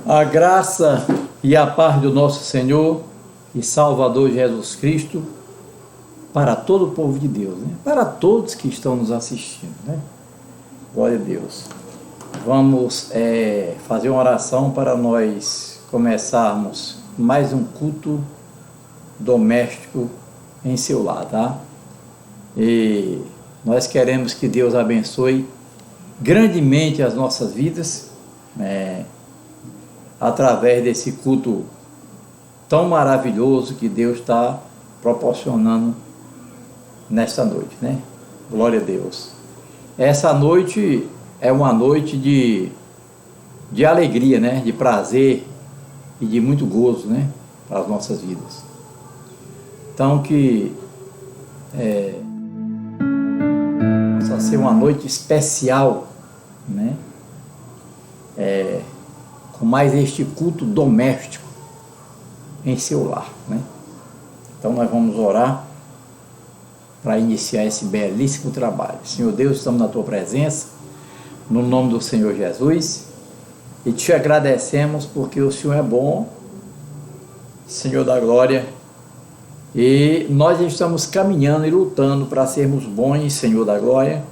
A graça e a paz do nosso Senhor e Salvador Jesus Cristo para todo o povo de Deus, né? Para todos que estão nos assistindo, né? Glória a Deus. Vamos fazer uma oração para nós começarmos mais um culto doméstico em seu lar, tá? E nós queremos que Deus abençoe grandemente as nossas vidas, através desse culto tão maravilhoso que Deus está proporcionando nesta noite, né? Glória a Deus. Essa noite é uma noite de alegria, né? De prazer e de muito gozo, né? Para as nossas vidas. Então que possa ser uma noite especial, né? Com mais este culto doméstico em seu lar, né? Então nós vamos orar para iniciar esse belíssimo trabalho. Senhor Deus, estamos na Tua presença, no nome do Senhor Jesus, e Te agradecemos porque o Senhor é bom, Senhor da glória, e nós estamos caminhando e lutando para sermos bons, Senhor da glória,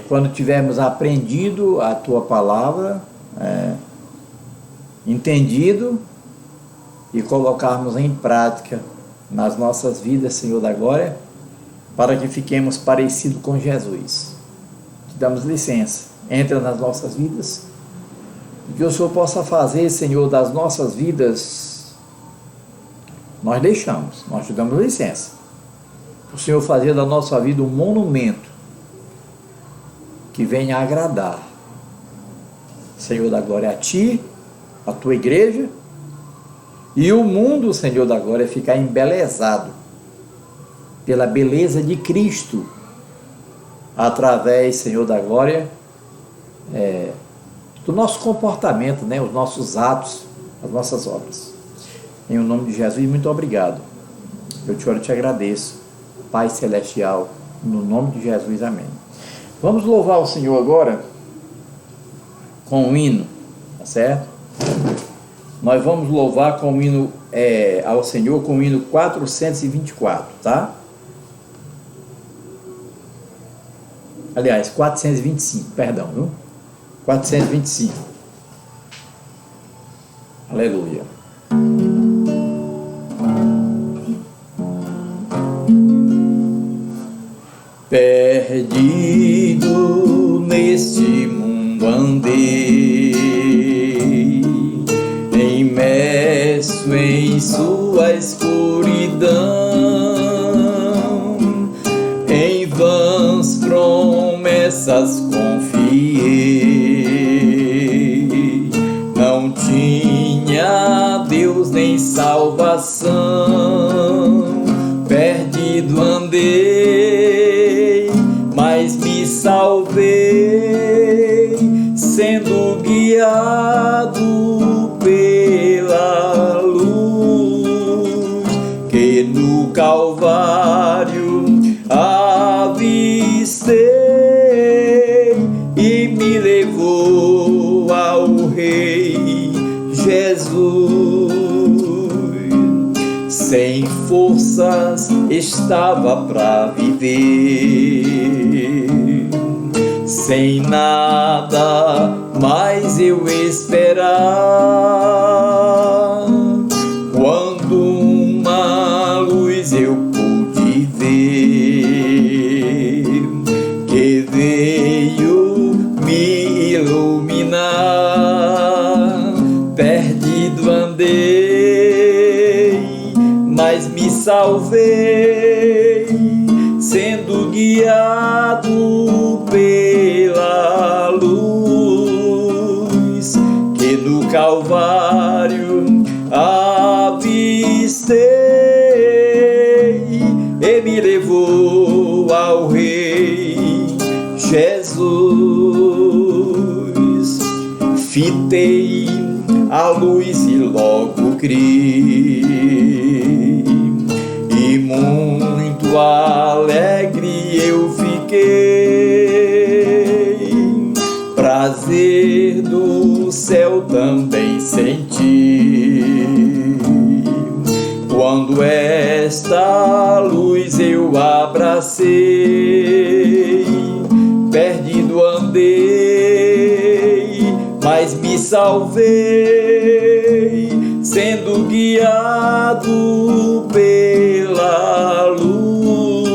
quando tivermos aprendido a Tua palavra, entendido e colocarmos em prática nas nossas vidas, Senhor da glória, para que fiquemos parecidos com Jesus. Te damos licença, entra nas nossas vidas, e que o Senhor possa fazer, Senhor, das nossas vidas, nós deixamos, nós te damos licença, o Senhor fazer da nossa vida um monumento que venha agradar, Senhor da glória, a Ti, a Tua igreja, e o mundo, Senhor da glória, ficar embelezado pela beleza de Cristo, através, Senhor da glória, do nosso comportamento, né? Os nossos atos, as nossas obras. Em o nome de Jesus, muito obrigado. Eu te oro e te agradeço, Pai Celestial, no nome de Jesus, amém. Vamos louvar o Senhor agora com um hino, tá certo? Nós vamos louvar com o hino ao Senhor com o hino 424, tá? Aliás, 425, perdão, viu? 425. Aleluia. Perdido neste mundo andei, imerso em sua escuridão, em vãs promessas confiei, não tinha Deus nem salvação, perdido andei, mas me salvei, sendo guiado pela luz que no Calvário avistei e me levou ao Rei Jesus. Sem forças estava para viver, sem nada mais eu esperar, quando uma luz eu pude ver, que veio me iluminar. Perdido andei, mas me salvei, sendo guiado pela luz que no Calvário avistei e me levou ao Rei Jesus. Fitei a luz e logo criei, e muito alegre eu fiquei, prazer do céu também perdido andei, mas me salvei, sendo guiado pela luz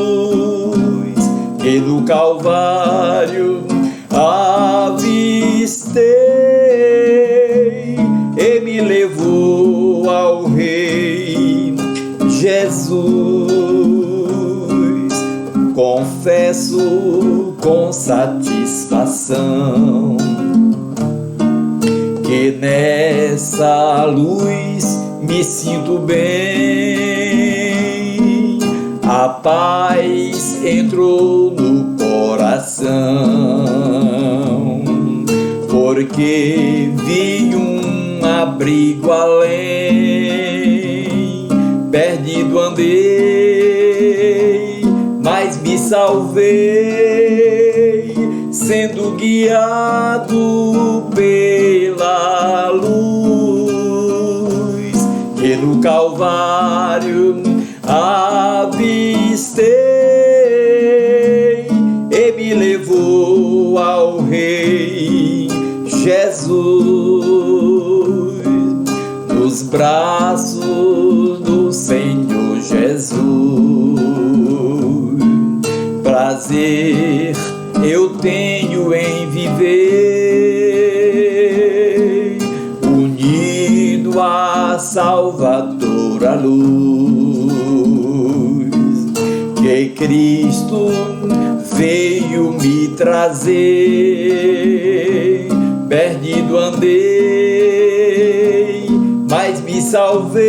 que do Calvário avistei, e me levou ao Rei Jesus. Confesso com satisfação que nessa luz me sinto bem, a paz entrou no coração, porque vi um abrigo além, perdido andei, mas me salvei, sendo guiado pela luz que no Calvário avistei, e me levou ao Rei Jesus. Nos braços do Senhor Jesus, prazer eu tenho em viver, unido à salvadora luz que Cristo veio me trazer. Perdido andei, mas me salvei,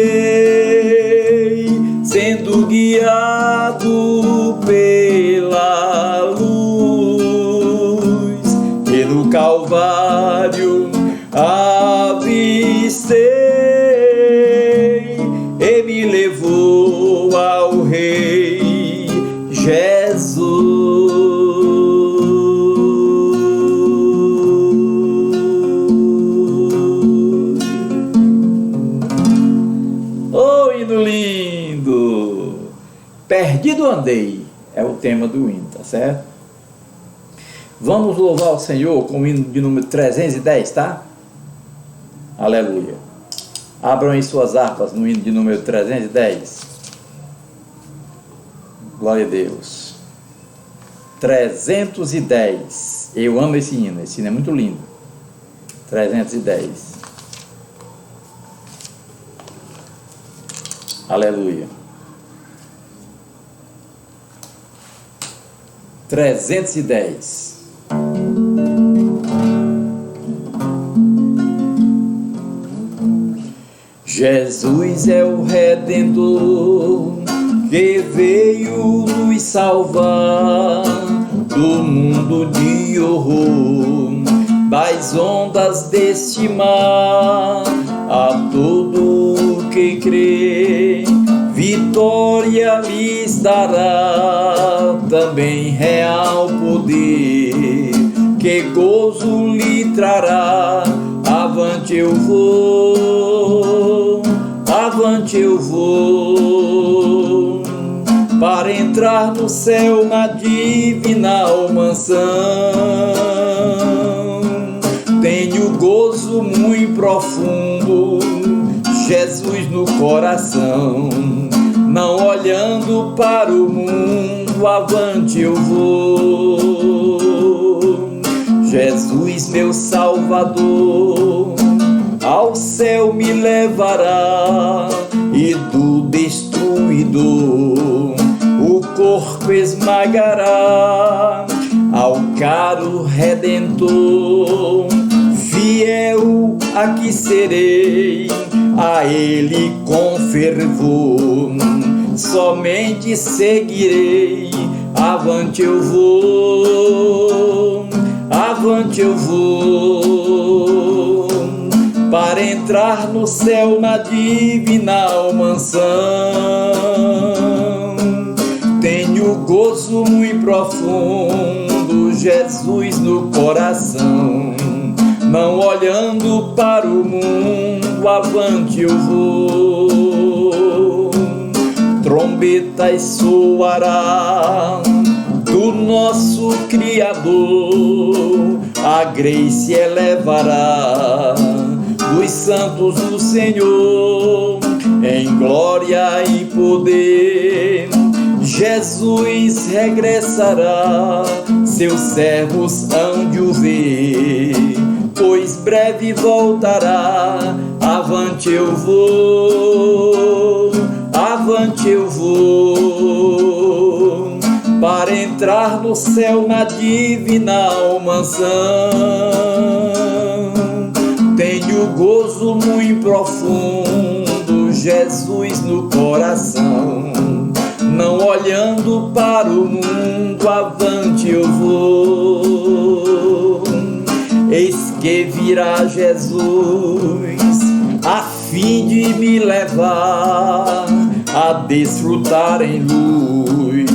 sendo guiado pela luz que no Calvário avistei, e me levou ao Rei Jesus. Oh, hino lindo! Perdido andei é o tema do hino, tá certo? Vamos louvar o Senhor com o hino de número 310, tá? Aleluia. Abram aí suas harpas no hino de número 310. Glória a Deus. 310. Eu amo esse hino é muito lindo. 310. Aleluia. 310. Jesus é o Redentor que veio nos salvar do mundo de horror, das ondas deste mar. A todo que crê, vitória lhes dará, também real poder, que gozo lhe trará. Avante eu vou, avante eu vou, para entrar no céu na divina mansão. Tenho gozo muito profundo, Jesus no coração, não olhando para o mundo, avante eu vou. Jesus meu Salvador ao céu me levará, e do destruidor o corpo esmagará. Ao caro Redentor fiel aqui serei, a ele com fervor somente seguirei. Avante eu vou, avante eu vou, para entrar no céu na divina mansão. Tenho gozo muito profundo, Jesus no coração, não olhando para o mundo, avante eu vou. Trombetas soará, do nosso Criador, a Grace elevará dos santos do Senhor, em glória e poder. Jesus regressará, seus servos hão de o ver, pois breve voltará. Avante eu vou, avante eu vou, para entrar no céu na divinal mansão. Tenho gozo muito profundo, Jesus no coração, não olhando para o mundo, avante eu vou. Eis que virá Jesus, a fim de me levar a desfrutar em luz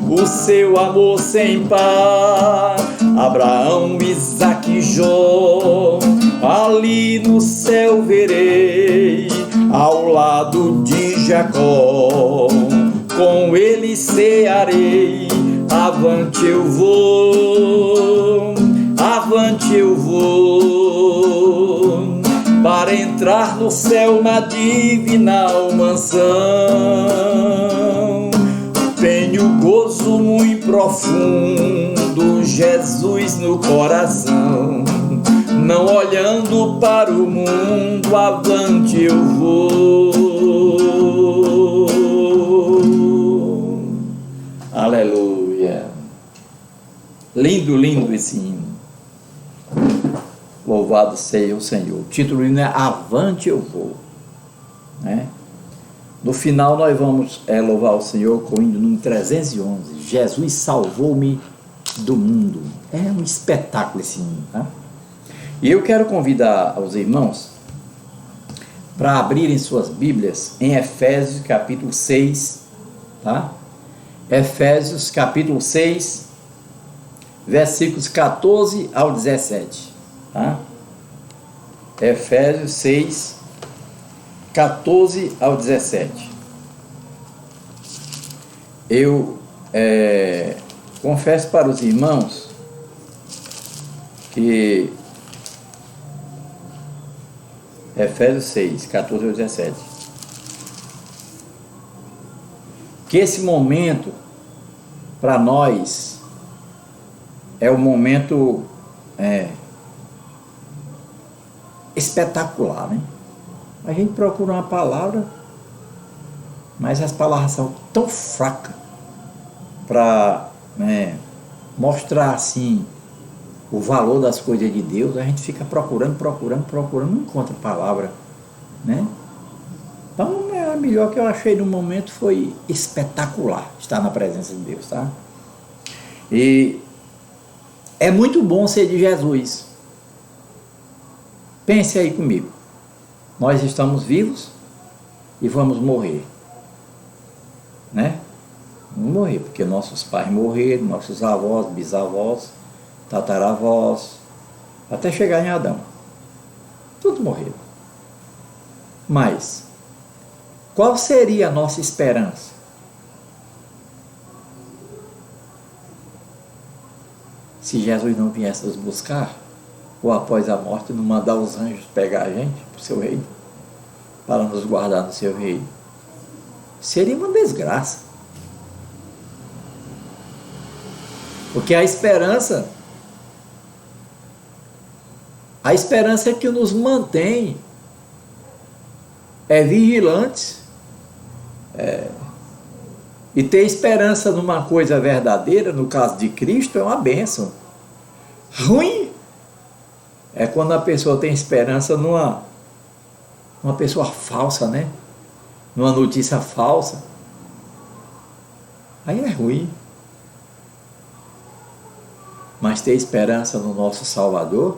o seu amor sem par. Abraão, Isaque e Jó, ali no céu verei, ao lado de Jacó, com ele cearei. Avante eu vou, avante eu vou, para entrar no céu na divinal mansão. Tenho gozo muito profundo, Jesus no coração, não olhando para o mundo, avante eu vou. Aleluia. Lindo, lindo esse hino. Louvado seja o Senhor. O título do hino é Avante eu vou, né? No final nós vamos louvar o Senhor com o hino número 311. Jesus salvou-me do mundo. É um espetáculo esse hino, tá? E eu quero convidar os irmãos para abrirem suas Bíblias em Efésios capítulo 6, tá? Efésios capítulo 6, versículos 14 ao 17, tá? Efésios 6, 14 ao 17. Eu confesso para os irmãos que Efésios 6, 14 ao 17, que esse momento para nós é um momento espetacular, né? A gente procura uma palavra, mas as palavras são tão fracas para mostrar assim o valor das coisas de Deus. A gente fica procurando, não encontra palavra, né? Então, a melhor que eu achei no momento foi espetacular estar na presença de Deus, tá? E é muito bom ser de Jesus. Pense aí comigo. Nós estamos vivos e vamos morrer, né? Vamos morrer, porque nossos pais morreram, nossos avós, bisavós, tataravós, até chegar em Adão. Tudo morreram. Mas qual seria a nossa esperança? Se Jesus não viesse nos buscar, ou após a morte não mandar os anjos pegar a gente para o seu reino, para nos guardar no seu reino, seria uma desgraça. Porque a esperança que nos mantém vigilantes, e ter esperança numa coisa verdadeira, no caso de Cristo, é uma bênção. Ruim é quando a pessoa tem esperança numa pessoa falsa, né? Numa notícia falsa. Aí é ruim. Mas ter esperança no nosso Salvador,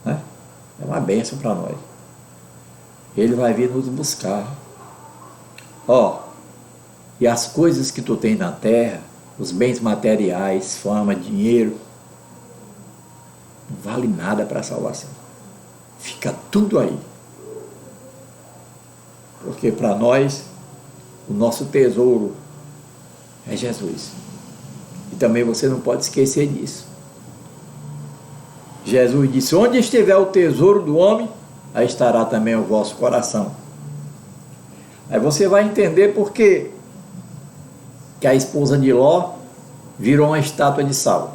né? É uma bênção para nós. Ele vai vir nos buscar. E as coisas que tu tem na terra, os bens materiais, fama, dinheiro, não vale nada para a salvação. Fica tudo aí. Porque para nós, o nosso tesouro é Jesus. E também você não pode esquecer disso. Jesus disse: onde estiver o tesouro do homem, aí estará também o vosso coração. Aí você vai entender por que a esposa de Ló virou uma estátua de sal.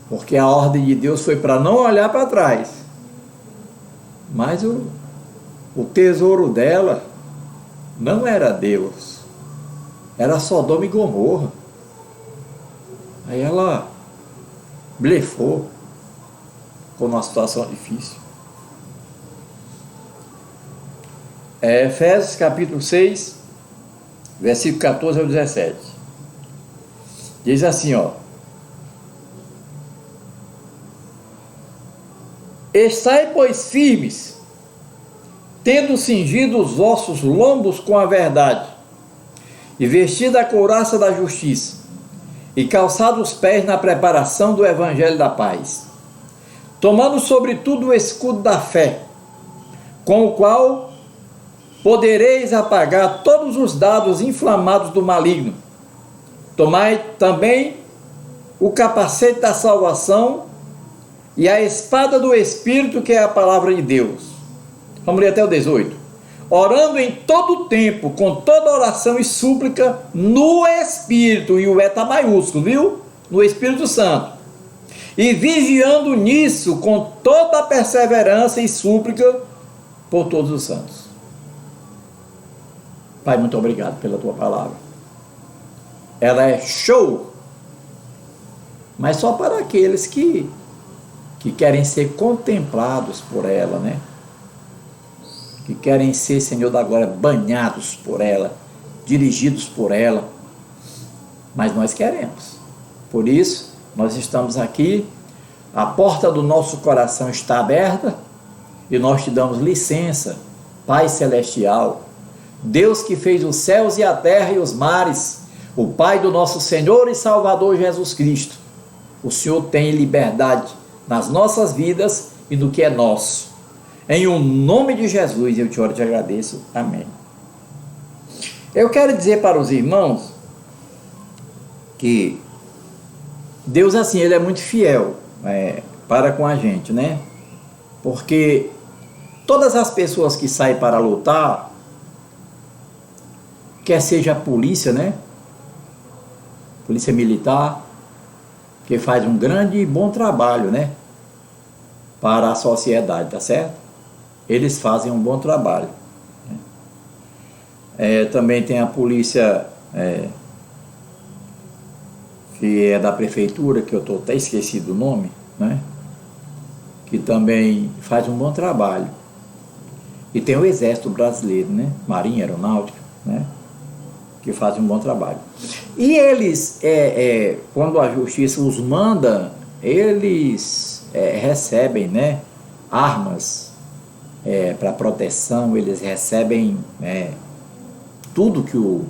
Porque a ordem de Deus foi para não olhar para trás. Mas o tesouro dela não era Deus, era Sodoma e Gomorra. Aí ela blefou com uma situação difícil. Efésios capítulo 6, versículo 14 ao 17. Diz assim, ó: estai, pois, firmes, tendo cingido os vossos lombos com a verdade, e vestido a couraça da justiça, e calçado os pés na preparação do evangelho da paz, tomando sobretudo o escudo da fé, com o qual podereis apagar todos os dardos inflamados do maligno. Tomai também o capacete da salvação e a espada do Espírito, que é a palavra de Deus. Vamos ler até o 18. Orando em todo o tempo, com toda oração e súplica, no Espírito, e o está maiúsculo, viu? No Espírito Santo. E vigiando nisso, com toda a perseverança e súplica, por todos os santos. Pai, muito obrigado pela tua palavra. Ela é show, mas só para aqueles que querem ser contemplados por ela, né? Que querem ser, Senhor da glória, banhados por ela, dirigidos por ela. Mas nós queremos. Por isso, nós estamos aqui, a porta do nosso coração está aberta e nós te damos licença, Pai Celestial, Deus que fez os céus e a terra e os mares, o Pai do nosso Senhor e Salvador Jesus Cristo. O Senhor tem liberdade nas nossas vidas e no que é nosso. Em o nome de Jesus eu te oro e te agradeço. Amém. Eu quero dizer para os irmãos que Deus, assim, Ele é muito fiel para com a gente, né? Porque todas as pessoas que saem para lutar, quer seja a polícia, né? Polícia militar, que faz um grande e bom trabalho, né? Para a sociedade, tá certo? Eles fazem um bom trabalho. Também tem a polícia que é da prefeitura, que eu estou até esquecido o nome, né? Que também faz um bom trabalho. E tem o Exército Brasileiro, né? Marinha, Aeronáutica, né? Que fazem um bom trabalho. E eles, quando a justiça os manda, eles recebem, né, armas para proteção, eles recebem tudo que o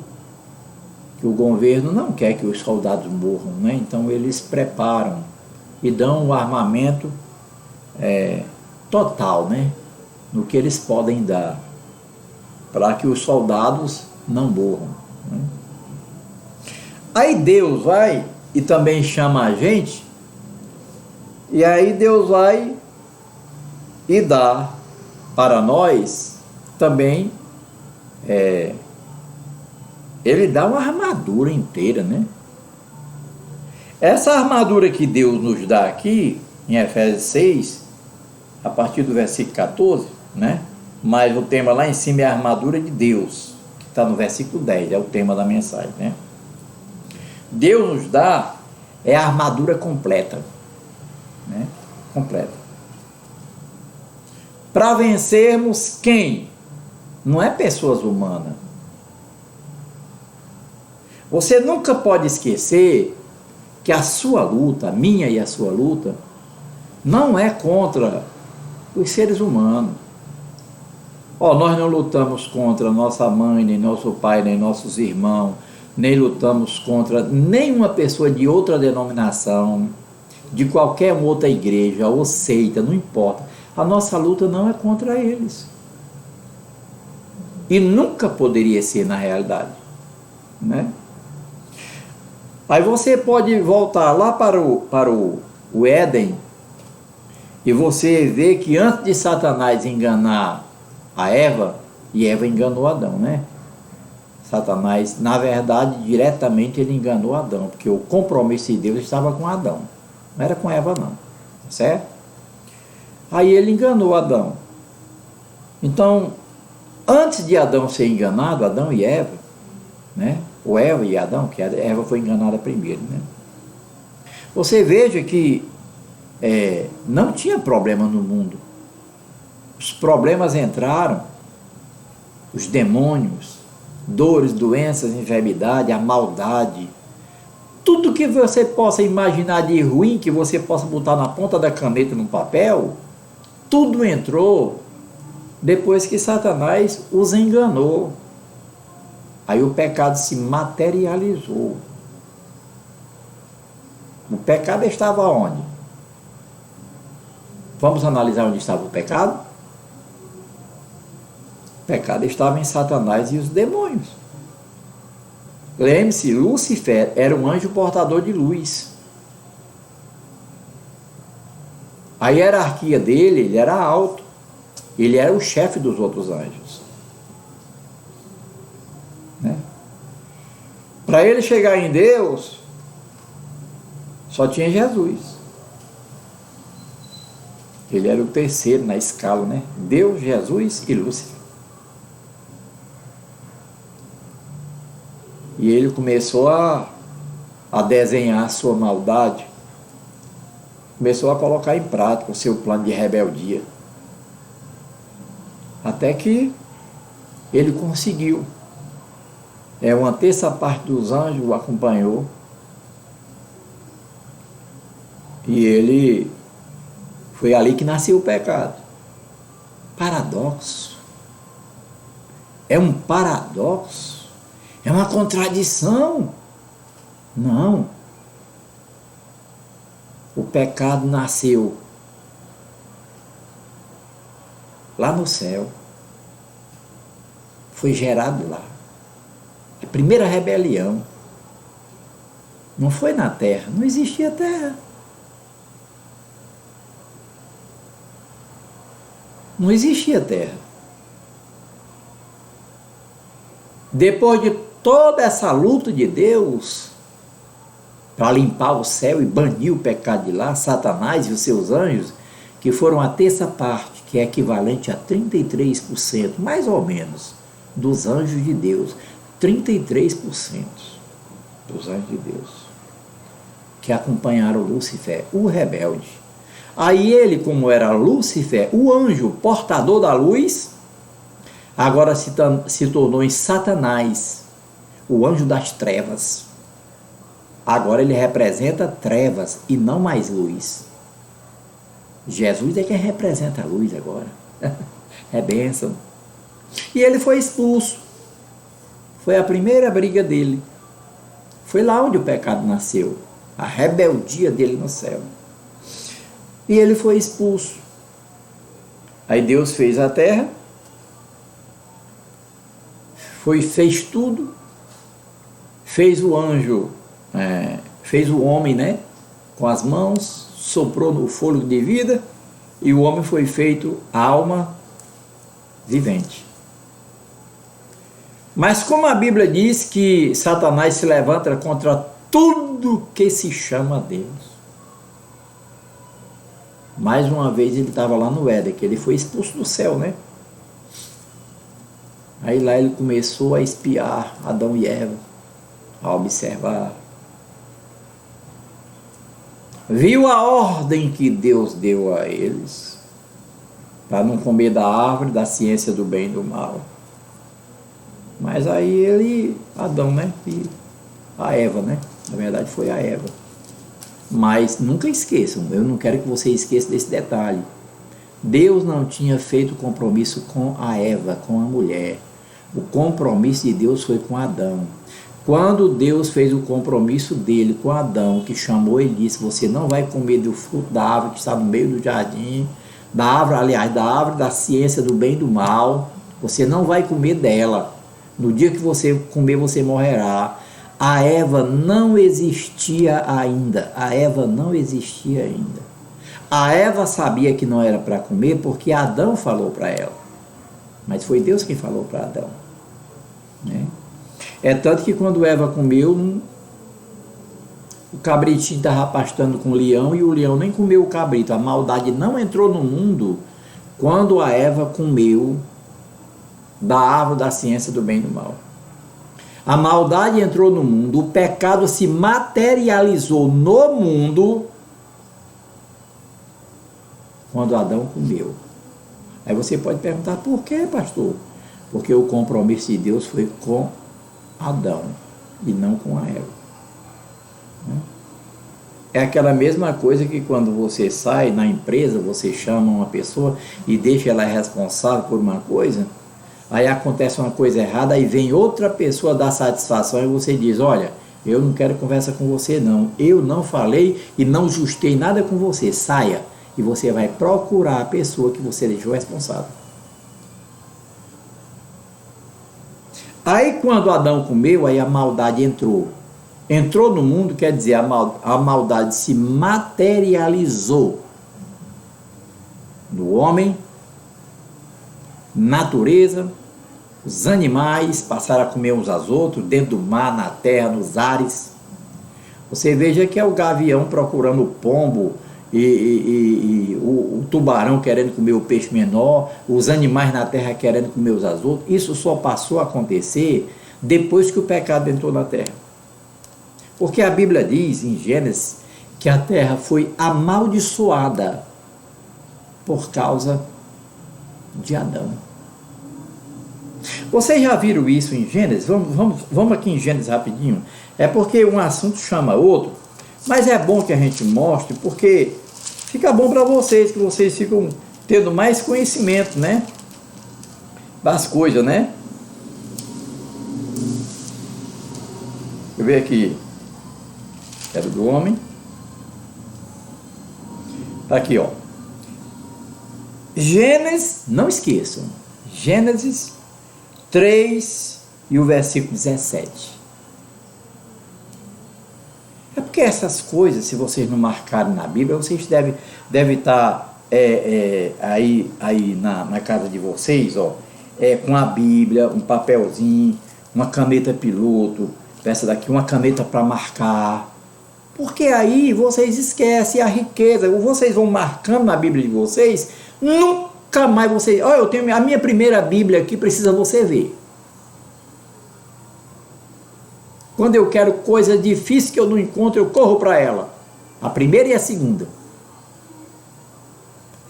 governo não quer que os soldados morram, né? Então eles preparam e dão o armamento total, né, no que eles podem dar, para que os soldados não morram. Aí Deus vai e também chama a gente, e aí Deus vai e dá para nós também, Ele dá uma armadura inteira, né? Essa armadura que Deus nos dá aqui, em Efésios 6, a partir do versículo 14, né? Mas o tema lá em cima é a armadura de Deus, que está no versículo 10, é o tema da mensagem, né? Deus nos dá a armadura completa, né? Completa. Para vencermos quem? Não é pessoas humanas. Você nunca pode esquecer que a sua luta, a minha e a sua luta, não é contra os seres humanos. Nós não lutamos contra nossa mãe, nem nosso pai, nem nossos irmãos, nem lutamos contra nenhuma pessoa de outra denominação, de qualquer outra igreja ou seita, não importa. A nossa luta não é contra eles. E nunca poderia ser na realidade, né? Aí você pode voltar lá o Éden e você vê que antes de Satanás enganar a Eva, e Eva enganou Adão, né? Satanás, na verdade, diretamente ele enganou Adão, porque o compromisso de Deus estava com Adão, não era com Eva não, certo? Aí ele enganou Adão. Então, antes de Adão ser enganado, Adão e Eva, né? Ou Eva e Adão, que a Eva foi enganada primeiro, né? Você veja que não tinha problema no mundo. Os problemas entraram, os demônios, dores, doenças, enfermidade, a maldade, tudo que você possa imaginar de ruim, que você possa botar na ponta da caneta no papel, tudo entrou depois que Satanás os enganou. Aí o pecado se materializou. O pecado estava onde? Vamos analisar onde estava o pecado? O pecado estava em Satanás e os demônios. Lembre-se, Lúcifer era um anjo portador de luz. A hierarquia dele, ele era alto. Ele era o chefe dos outros anjos. Né? Para ele chegar em Deus, só tinha Jesus. Ele era o terceiro na escala, né? Deus, Jesus e Lúcifer. E ele começou a desenhar a sua maldade, começou a colocar em prática o seu plano de rebeldia. Até que ele conseguiu. Uma terça parte dos anjos o acompanhou. E ele foi ali que nasceu o pecado. Paradoxo. É um paradoxo. É uma contradição. Não. O pecado nasceu lá no céu. Foi gerado lá. A primeira rebelião. Não foi na terra. Não existia terra. Não existia terra. Depois de toda essa luta de Deus para limpar o céu e banir o pecado de lá, Satanás e os seus anjos, que foram a terça parte, que é equivalente a 33%, mais ou menos, dos anjos de Deus. 33% dos anjos de Deus que acompanharam Lúcifer, o rebelde. Aí ele, como era Lúcifer, o anjo portador da luz, agora se tornou em Satanás, o anjo das trevas. Agora ele representa trevas e não mais luz. Jesus é quem representa a luz agora. É bênção. E ele foi expulso. Foi a primeira briga dele. Foi lá onde o pecado nasceu. A rebeldia dele no céu. E ele foi expulso. Aí Deus fez a terra. Fez tudo. Fez o anjo. Fez o homem, né? Com as mãos. Soprou no fôlego de vida. E o homem foi feito alma vivente. Mas como a Bíblia diz que Satanás se levanta contra tudo que se chama Deus. Mais uma vez ele estava lá no Éden, que ele foi expulso do céu, né? Aí lá ele começou a espiar Adão e Eva, a observar. Viu a ordem que Deus deu a eles, para não comer da árvore da ciência do bem e do mal. Mas aí Adão, né? E a Eva, né? Na verdade foi a Eva. Mas nunca esqueçam, eu não quero que você esqueça desse detalhe. Deus não tinha feito compromisso com a Eva, com a mulher. O compromisso de Deus foi com Adão. Quando Deus fez o compromisso dele com Adão, que chamou ele e disse, você não vai comer do fruto da árvore que está no meio do jardim, da árvore da ciência do bem e do mal, você não vai comer dela. No dia que você comer, você morrerá. A Eva não existia ainda. A Eva não existia ainda. A Eva sabia que não era para comer porque Adão falou para ela. Mas foi Deus quem falou para Adão. Né? É tanto que quando Eva comeu, o cabritinho estava pastando com o leão e o leão nem comeu o cabrito. A maldade não entrou no mundo quando a Eva comeu da árvore da ciência do bem e do mal. A maldade entrou no mundo, o pecado se materializou no mundo quando Adão comeu. Aí você pode perguntar, por que, pastor? Porque o compromisso de Deus foi com Adão e não com a Eva. É aquela mesma coisa que quando você sai na empresa, você chama uma pessoa e deixa ela responsável por uma coisa, aí acontece uma coisa errada, aí vem outra pessoa dar satisfação e você diz, olha, eu não quero conversa com você não, eu não falei e não justei nada com você, saia. E você vai procurar a pessoa que você deixou responsável. Aí quando Adão comeu, aí a maldade entrou. Entrou no mundo, quer dizer, a maldade se materializou no homem, natureza, os animais passaram a comer uns aos outros, dentro do mar, na terra, nos ares. Você veja que é o gavião procurando o pombo, o tubarão querendo comer o peixe menor, os animais na terra querendo comer os aos outros. Isso só passou a acontecer depois que o pecado entrou na terra. Porque a Bíblia diz em Gênesis que a terra foi amaldiçoada por causa de Adão. Vocês já viram isso em Gênesis? Vamos aqui em Gênesis rapidinho. É porque um assunto chama outro, mas é bom que a gente mostre, porque fica bom para vocês, que vocês ficam tendo mais conhecimento, né? Das coisas, né? Deixa eu ver aqui. Era do homem. Tá aqui, ó. Gênesis, não esqueçam. Gênesis 3 e o versículo 17. É porque essas coisas, se vocês não marcarem na Bíblia, vocês devem estar aí na casa de vocês, ó, com a Bíblia, um papelzinho, uma caneta piloto, essa daqui, uma caneta para marcar. Porque aí vocês esquecem a riqueza, vocês vão marcando na Bíblia de vocês, nunca mais vocês... Olha, eu tenho a minha primeira Bíblia aqui, precisa você ver. Quando eu quero coisa difícil que eu não encontro, eu corro para ela. A primeira e a segunda.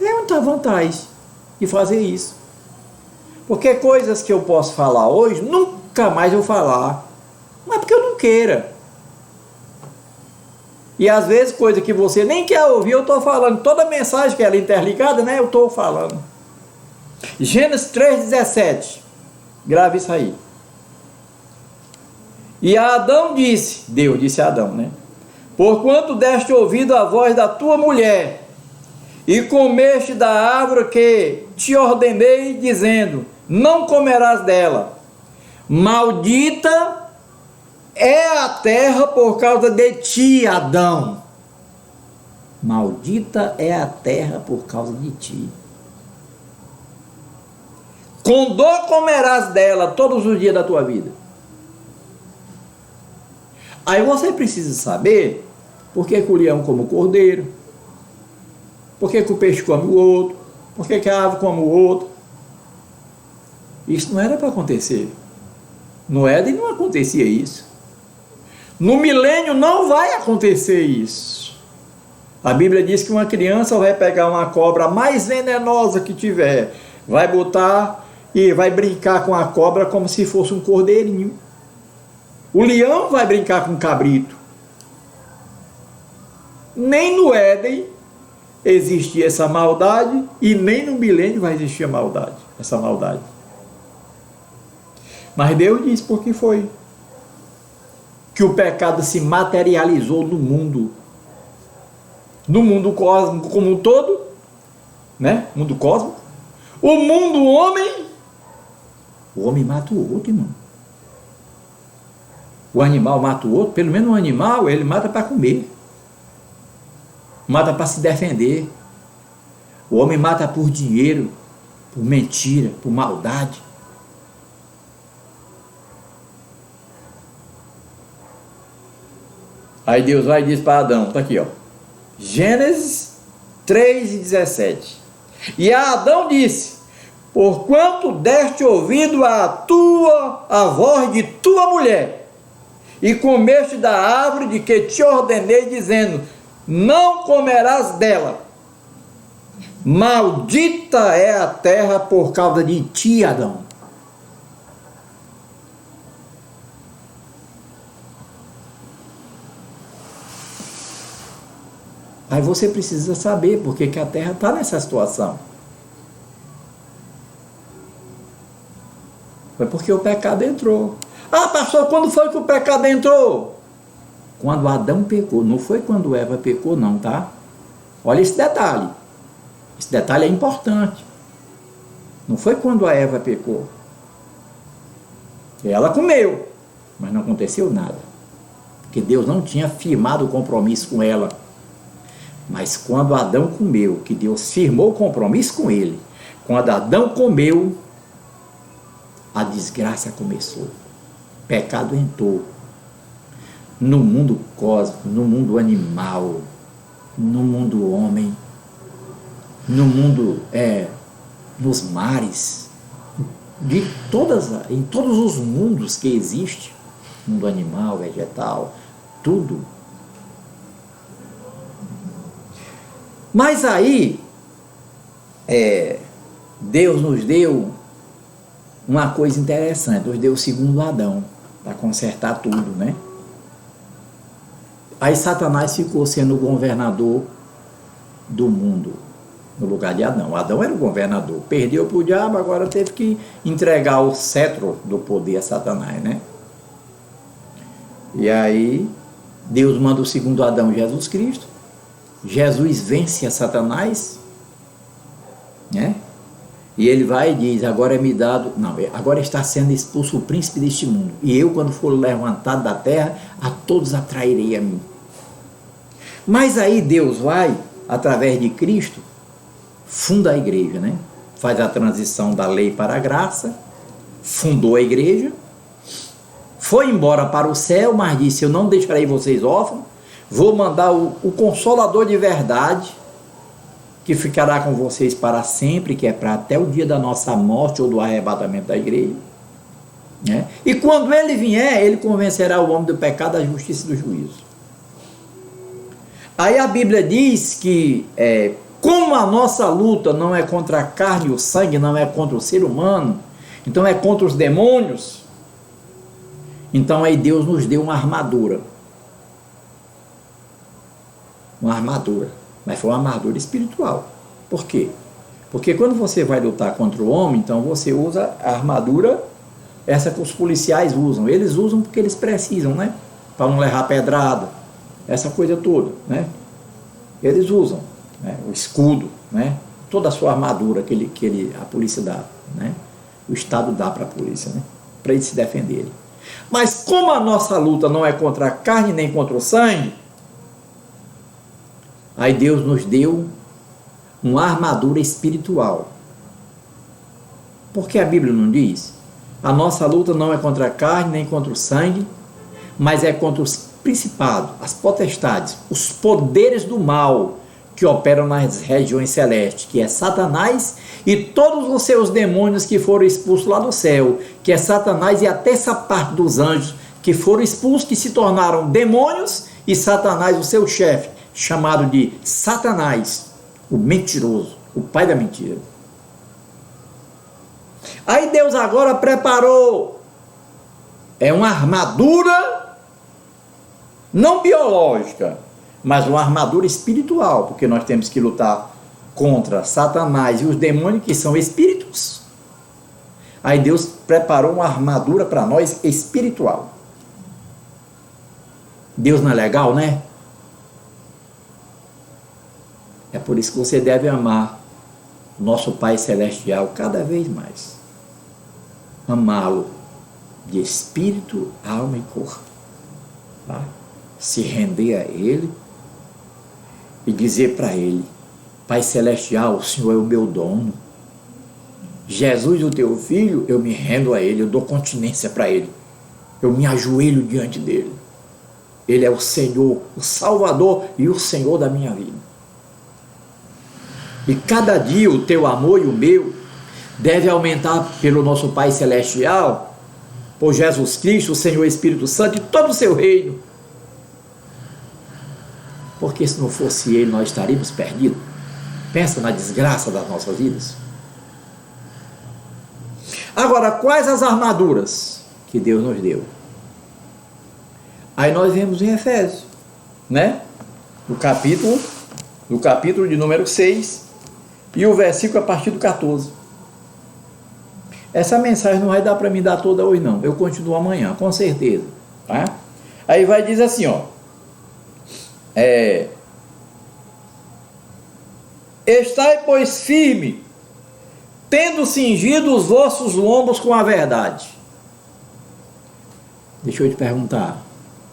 É muita vantagem de fazer isso. Porque coisas que eu posso falar hoje, nunca mais eu falar. Mas porque eu não queira. E às vezes coisa que você nem quer ouvir, eu estou falando. Toda mensagem que ela é interligada, né? Eu estou falando. Gênesis 3,17. Grave isso aí. E Adão disse, Deus disse a Adão, né? Porquanto deste ouvido à voz da tua mulher, e comeste da árvore que te ordenei, dizendo, não comerás dela. Maldita é a terra por causa de ti, Adão. Maldita é a terra por causa de ti. Com dor comerás dela todos os dias da tua vida. Aí você precisa saber por que o leão come o cordeiro, por que o peixe come o outro, por que a ave come o outro. Isso não era para acontecer. No Éden não acontecia isso. No milênio não vai acontecer isso. A Bíblia diz que uma criança vai pegar uma cobra mais venenosa que tiver, vai botar e vai brincar com a cobra como se fosse um cordeirinho. O leão vai brincar com o cabrito. Nem no Éden existia essa maldade e nem no milênio vai existir a maldade, essa maldade. Mas Deus diz por que foi que o pecado se materializou no mundo cósmico como um todo, né? Mundo cósmico. O mundo o homem mata o outro, irmão. O animal mata o outro, pelo menos o animal ele mata para comer, mata para se defender. O homem mata por dinheiro, por mentira, por maldade. Aí Deus vai e diz para Adão, está aqui, ó, Gênesis 3:17. E a Adão disse: porquanto deste ouvido a voz de tua mulher, e comeste da árvore de que te ordenei, dizendo: não comerás dela. Maldita é a terra por causa de ti, Adão. Aí você precisa saber por que a terra está nessa situação. Foi porque o pecado entrou. Ah, pastor, quando foi que o pecado entrou? Quando Adão pecou, não foi quando Eva pecou não, tá? Olha esse detalhe. Esse detalhe é importante. Não foi quando a Eva pecou. Ela comeu, mas não aconteceu nada. Porque Deus não tinha firmado o compromisso com ela. Mas quando Adão comeu, que Deus firmou o compromisso com ele, quando Adão comeu, a desgraça começou. O pecado entrou no mundo cósmico, no mundo animal, no mundo homem, no mundo, nos mares, em todos os mundos que existem, mundo animal, vegetal, tudo. Mas aí, Deus nos deu uma coisa interessante, nos deu o segundo Adão, para consertar tudo, né? Aí Satanás ficou sendo o governador do mundo, no lugar de Adão. Adão era o governador, perdeu para o diabo, agora teve que entregar o cetro do poder a Satanás, né? E aí, Deus manda o segundo Adão, Jesus Cristo. Jesus vence a Satanás, né? E ele vai e diz: agora é me dado, agora está sendo expulso o príncipe deste mundo, e eu, quando for levantado da terra, a todos atrairei a mim. Mas aí Deus vai, através de Cristo, funda a igreja, né? Faz a transição da lei para a graça, fundou a igreja, foi embora para o céu, mas disse: eu não deixarei vocês órfãos, vou mandar o Consolador de verdade, que ficará com vocês para sempre, que é para até o dia da nossa morte ou do arrebatamento da igreja, né? E quando ele vier, ele convencerá o homem do pecado, da justiça e do juízo. Aí a Bíblia diz que como a nossa luta não é contra a carne e o sangue, não é contra o ser humano, então é contra os demônios. Então aí Deus nos deu uma armadura, mas foi uma armadura espiritual. Por quê? Porque quando você vai lutar contra o homem, então você usa a armadura, essa que os policiais usam. Eles usam porque eles precisam, né? Para não levar pedrada, essa coisa toda, né? Eles usam, né? O escudo, né? Toda a sua armadura que a polícia dá, né? O Estado dá para a polícia, né? Para eles se defenderem. Mas como a nossa luta não é contra a carne nem contra o sangue, aí Deus nos deu uma armadura espiritual. Porque a Bíblia não diz? A nossa luta não é contra a carne nem contra o sangue, mas é contra os principados, as potestades, os poderes do mal que operam nas regiões celestes, que é Satanás e todos os seus demônios que foram expulsos lá do céu, que é Satanás e até essa parte dos anjos que foram expulsos, que se tornaram demônios, e Satanás, o seu chefe, chamado de Satanás, o mentiroso, o pai da mentira. Aí Deus agora preparou uma armadura não biológica, mas uma armadura espiritual, porque nós temos que lutar contra Satanás e os demônios, que são espíritos. Aí Deus preparou uma armadura para nós espiritual. Deus não é legal, né? É por isso que você deve amar o nosso Pai Celestial cada vez mais. Amá-lo de espírito, alma e corpo. tá? Se render a Ele e dizer para Ele: Pai Celestial, o Senhor é o meu dono. Jesus, o teu filho, eu me rendo a Ele, eu dou continência para Ele. Eu me ajoelho diante dEle. Ele é o Senhor, o Salvador e o Senhor da minha vida. E cada dia o teu amor e o meu deve aumentar pelo nosso Pai Celestial, por Jesus Cristo, o Senhor Espírito Santo e todo o seu reino. Porque se não fosse Ele, nós estaríamos perdidos. Pensa na desgraça das nossas vidas. Agora, quais as armaduras que Deus nos deu? Aí nós vemos em Efésios, né? No capítulo de número 6 e o versículo a partir do 14. Essa mensagem não vai dar para mim dar toda hoje não, eu continuo amanhã, com certeza, tá? Aí vai dizer assim, ó, estai, pois, firme, tendo cingido os vossos lombos com a verdade. Deixa eu te perguntar,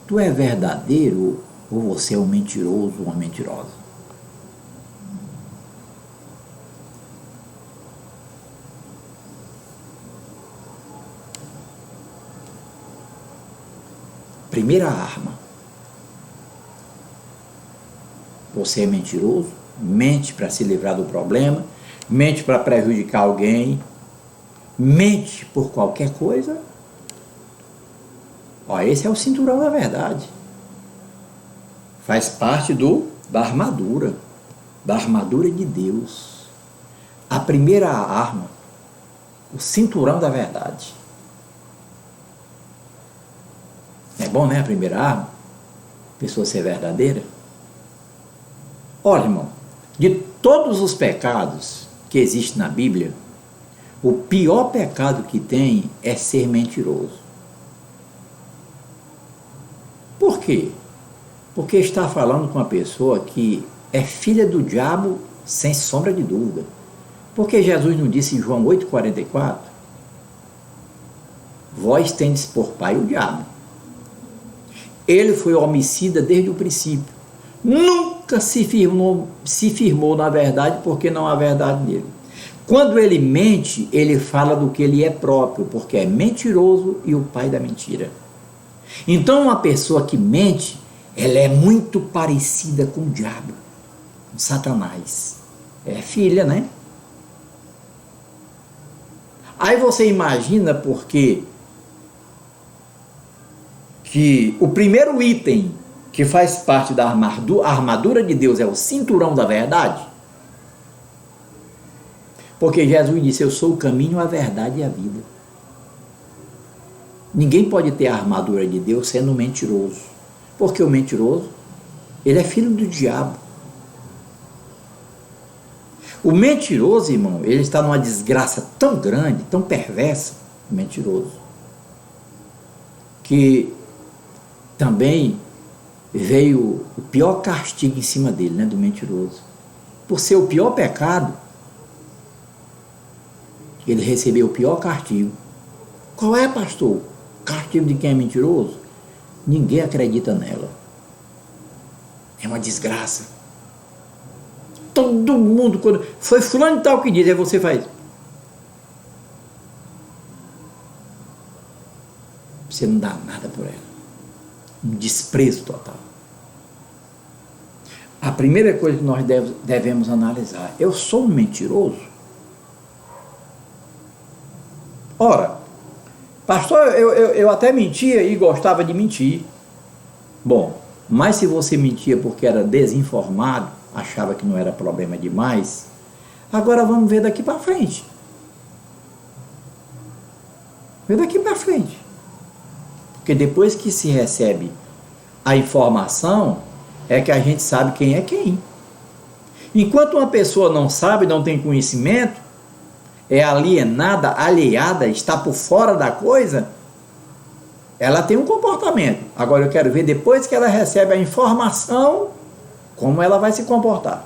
tu é verdadeiro ou você é um mentiroso ou uma mentirosa? Primeira arma. Você é mentiroso? Mente para se livrar do problema, mente para prejudicar alguém, mente por qualquer coisa. Ó, esse é o cinturão da verdade. Faz parte da armadura de Deus. A primeira arma, o cinturão da verdade. É bom, né? A primeira arma, a pessoa ser verdadeira. Olha, irmão, de todos os pecados que existem na Bíblia, o pior pecado que tem é ser mentiroso. Por quê? Porque está falando com uma pessoa que é filha do diabo sem sombra de dúvida. Porque Jesus não disse em João 8,44: vós tendes por pai o diabo. Ele foi homicida desde o princípio. Nunca se firmou na verdade, porque não há verdade nele. Quando ele mente, ele fala do que ele é próprio, porque é mentiroso e o pai da mentira. Então, uma pessoa que mente, ela é muito parecida com o diabo, com Satanás. É filha, né? Aí você imagina porque que o primeiro item que faz parte da armadura de Deus é o cinturão da verdade. Porque Jesus disse: eu sou o caminho, a verdade e a vida. Ninguém pode ter a armadura de Deus sendo mentiroso. Porque o mentiroso, ele é filho do diabo. O mentiroso, irmão, ele está numa desgraça tão grande, tão perversa, o mentiroso, que também veio o pior castigo em cima dele, né, do mentiroso. Por ser o pior pecado, ele recebeu o pior castigo. Qual é, pastor? O castigo de quem é mentiroso? Ninguém acredita nela. É uma desgraça. Todo mundo, quando foi fulano e tal que diz, aí você faz. Você não dá nada por ela. Um desprezo total. A primeira coisa que nós devemos analisar: eu sou um mentiroso? Ora, pastor, eu até mentia e gostava de mentir. Bom, mas se você mentia porque era desinformado, achava que não era problema demais, agora vamos ver daqui para frente. Ver daqui para frente. Porque depois que se recebe a informação, é que a gente sabe quem é quem. Enquanto uma pessoa não sabe, não tem conhecimento, é alienada, alheada, está por fora da coisa, ela tem um comportamento. Agora eu quero ver, depois que ela recebe a informação, como ela vai se comportar.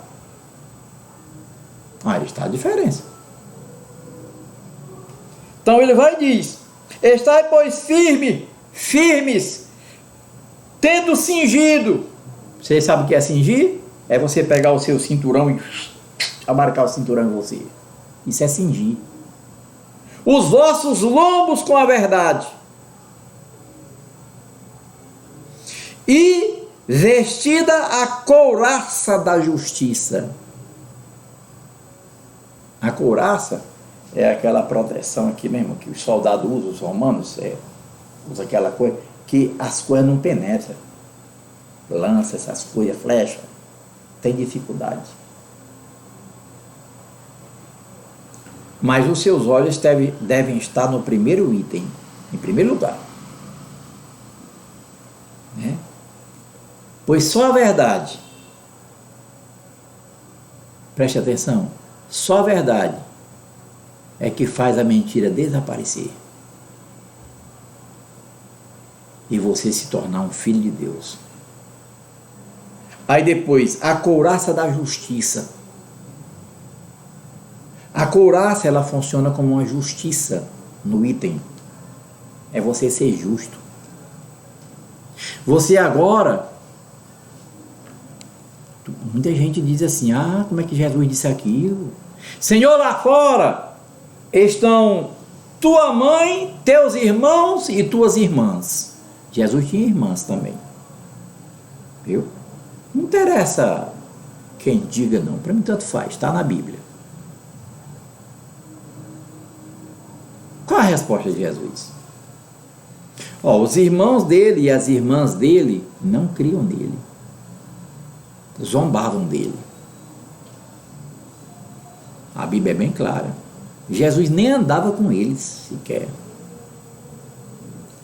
Aí está a diferença. Então ele vai e diz: estai, pois, firmes, tendo cingido. Você sabe o que é cingir? É você pegar o seu cinturão e amarcar o cinturão em você. Isso é cingir. Os vossos lombos com a verdade. E vestida a couraça da justiça. A couraça é aquela proteção aqui mesmo, que os soldados usam, os romanos, usa aquela coisa, que as coisas não penetram. Lança essas coisas, flecha, tem dificuldade. Mas os seus olhos devem estar no primeiro item, em primeiro lugar. Né? Pois só a verdade, preste atenção, só a verdade é que faz a mentira desaparecer e você se tornar um filho de Deus. Aí depois, a couraça da justiça. A couraça, ela funciona como uma justiça no item. É você ser justo. Você agora, muita gente diz assim, como é que Jesus disse aquilo? Senhor, lá fora estão tua mãe, teus irmãos e tuas irmãs. Jesus tinha irmãs também. Viu? Não interessa quem diga não, para mim tanto faz, está na Bíblia. Qual a resposta de Jesus? Os irmãos dele e as irmãs dele não criam nele, zombavam dele. A Bíblia é bem clara. Jesus nem andava com eles sequer.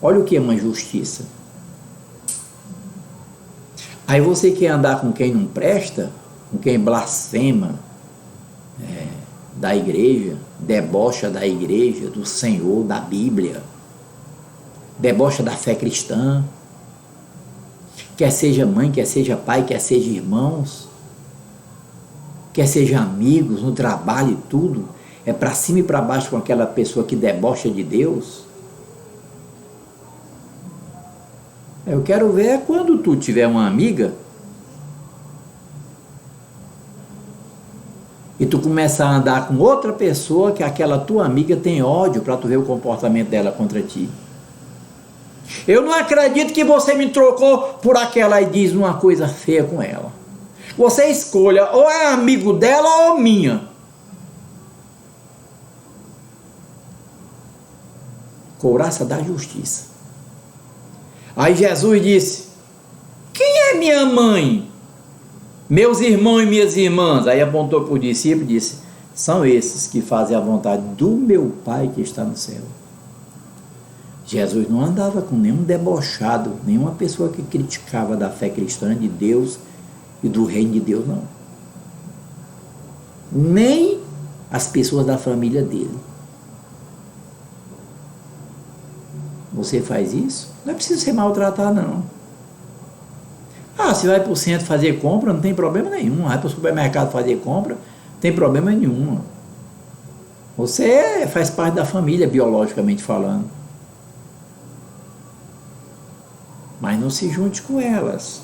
Olha o que é uma justiça. Aí você quer andar com quem não presta, com quem blasfema da igreja, debocha da igreja, do Senhor, da Bíblia, debocha da fé cristã, quer seja mãe, quer seja pai, quer seja irmãos, quer seja amigos, no trabalho e tudo, é para cima e para baixo com aquela pessoa que debocha de Deus. Eu quero ver quando tu tiver uma amiga e tu começar a andar com outra pessoa que aquela tua amiga tem ódio, para tu ver o comportamento dela contra ti. Eu não acredito que você me trocou por aquela e diz uma coisa feia com ela. Você escolha, ou é amigo dela ou minha. Couraça da justiça. Aí Jesus disse, quem é minha mãe? Meus irmãos e minhas irmãs. Aí apontou para o discípulo e disse, são esses que fazem a vontade do meu Pai que está no céu. Jesus não andava com nenhum debochado, nenhuma pessoa que criticava da fé cristã de Deus e do reino de Deus, não. Nem as pessoas da família dele. Você faz isso? Não é preciso se maltratar, não. Se vai para o centro fazer compra, não tem problema nenhum. Vai para o supermercado fazer compra, não tem problema nenhum. Você faz parte da família, biologicamente falando. Mas não se junte com elas.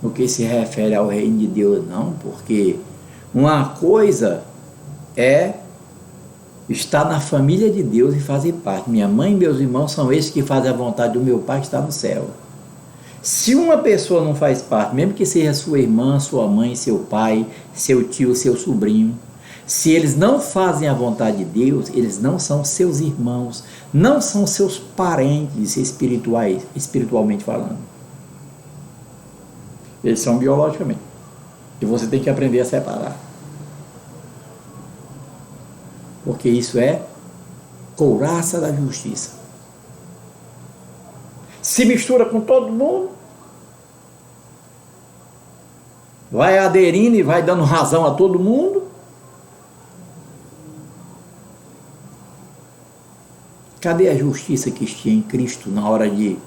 No que se refere ao reino de Deus, não. Porque uma coisa é estar na família de Deus e fazer parte. Minha mãe e meus irmãos são esses que fazem a vontade do meu Pai que está no céu. Se uma pessoa não faz parte, mesmo que seja sua irmã, sua mãe, seu pai, seu tio, seu sobrinho, se eles não fazem a vontade de Deus, eles não são seus irmãos, não são seus parentes espiritualmente falando. Eles são biologicamente. E você tem que aprender a separar. Porque isso é couraça da justiça. Se mistura com todo mundo, vai aderindo e vai dando razão a todo mundo. Cadê a justiça que tinha em Cristo na hora de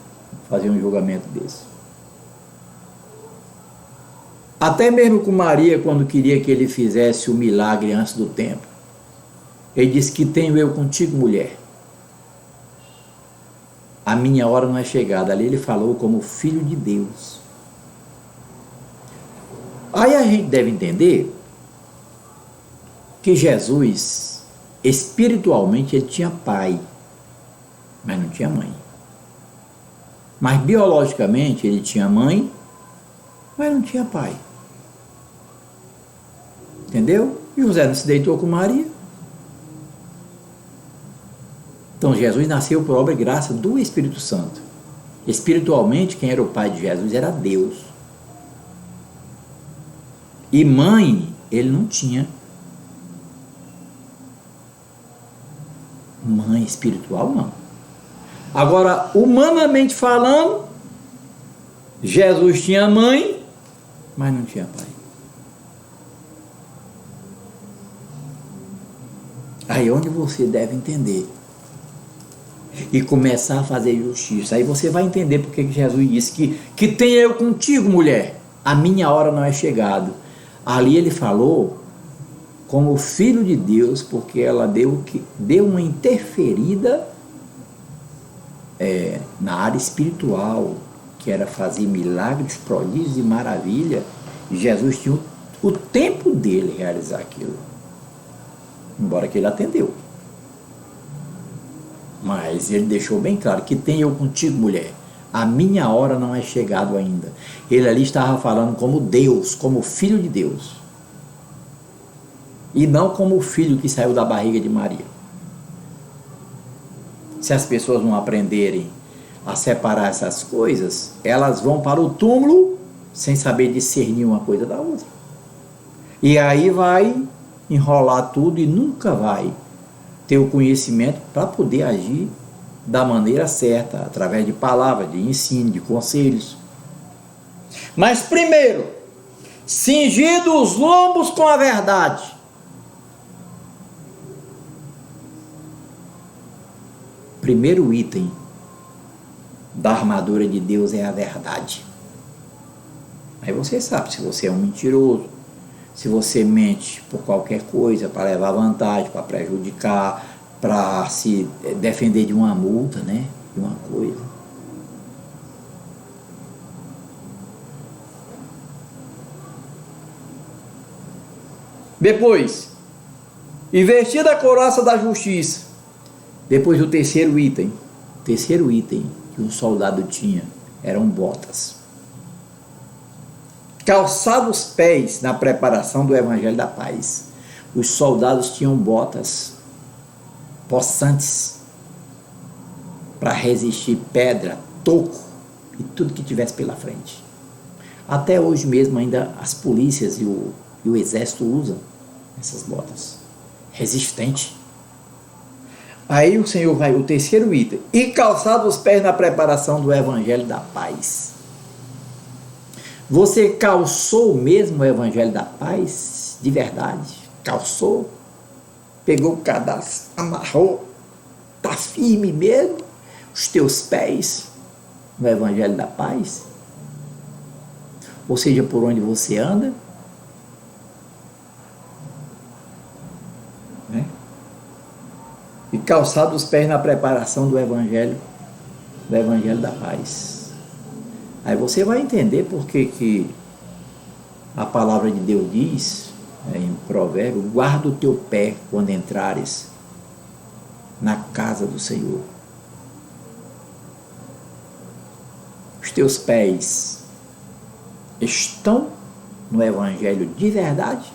fazer um julgamento desse? Até mesmo com Maria, quando queria que ele fizesse o milagre antes do tempo, ele disse, que tenho eu contigo, mulher? a minha hora não é chegada. Ali ele falou como filho de Deus. Aí a gente deve entender que Jesus, espiritualmente, ele tinha pai, mas não tinha mãe. Mas biologicamente ele tinha mãe, mas não tinha pai. Entendeu? E José não se deitou com Maria. Então Jesus nasceu por obra e graça do Espírito Santo. Espiritualmente, quem era o pai de Jesus era Deus. E mãe, ele não tinha. Mãe espiritual, não. Agora, humanamente falando, Jesus tinha mãe, mas não tinha pai. Aí é onde você deve entender e começar a fazer justiça. Aí você vai entender porque que Jesus disse que tenha eu contigo, mulher, a minha hora não é chegada. Ali ele falou como filho de Deus, porque ela deu uma interferida na área espiritual, que era fazer milagres, prodígios e maravilha. E Jesus tinha o tempo dele realizar aquilo, embora que ele atendeu. Mas ele deixou bem claro que tem eu contigo, mulher, a minha hora não é chegada ainda. Ele ali estava falando como Deus, como filho de Deus, e não como o filho que saiu da barriga de Maria. Se as pessoas não aprenderem a separar essas coisas, elas vão para o túmulo sem saber discernir uma coisa da outra. E aí vai enrolar tudo e nunca vai ter o conhecimento para poder agir da maneira certa, através de palavras, de ensino, de conselhos. Mas primeiro, cingido os lombos com a verdade. Primeiro item da armadura de Deus é a verdade. Aí você sabe se você é um mentiroso, se você mente por qualquer coisa, para levar vantagem, para prejudicar, para se defender de uma multa, né? De uma coisa. Depois, e vestida a couraça da justiça. Depois o terceiro item que um soldado tinha eram botas. Calçado os pés na preparação do Evangelho da Paz. Os soldados tinham botas possantes para resistir pedra, toco e tudo que tivesse pela frente. Até hoje mesmo ainda as polícias e o exército usam essas botas. Resistente. Aí o Senhor vai, o terceiro item, e calçado os pés na preparação do Evangelho da Paz. Você calçou mesmo o Evangelho da Paz? De verdade? Calçou? Pegou o cadastro, amarrou? Está firme mesmo? Os teus pés no Evangelho da Paz? Ou seja, por onde você anda? Né? E calçado os pés na preparação do Evangelho da Paz. Aí você vai entender porque que a palavra de Deus diz, em Provérbio, guarda o teu pé quando entrares na casa do Senhor. Os teus pés estão no Evangelho de verdade?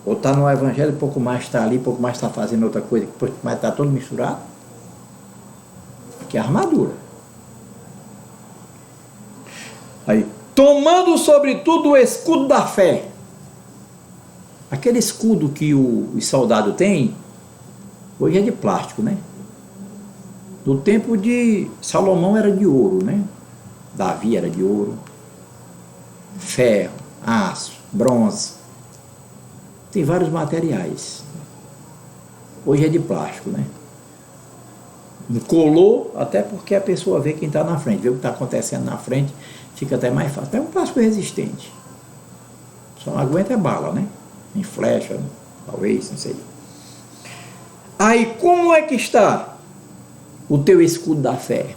Ou está no Evangelho, pouco mais está ali, pouco mais está fazendo outra coisa, pouco mais está todo misturado? Aqui é a armadura. Aí, tomando sobretudo o escudo da fé. Aquele escudo que o soldado tem, hoje é de plástico, né? No tempo de Salomão era de ouro, né? Davi era de ouro, ferro, aço, bronze. Tem vários materiais. Hoje é de plástico, né? Colou, até porque a pessoa vê quem está na frente, vê o que está acontecendo na frente, fica até mais fácil. É um plástico resistente. Só não aguenta bala, né? Em flecha, talvez, não sei. Aí, como é que está? o teu escudo da fé.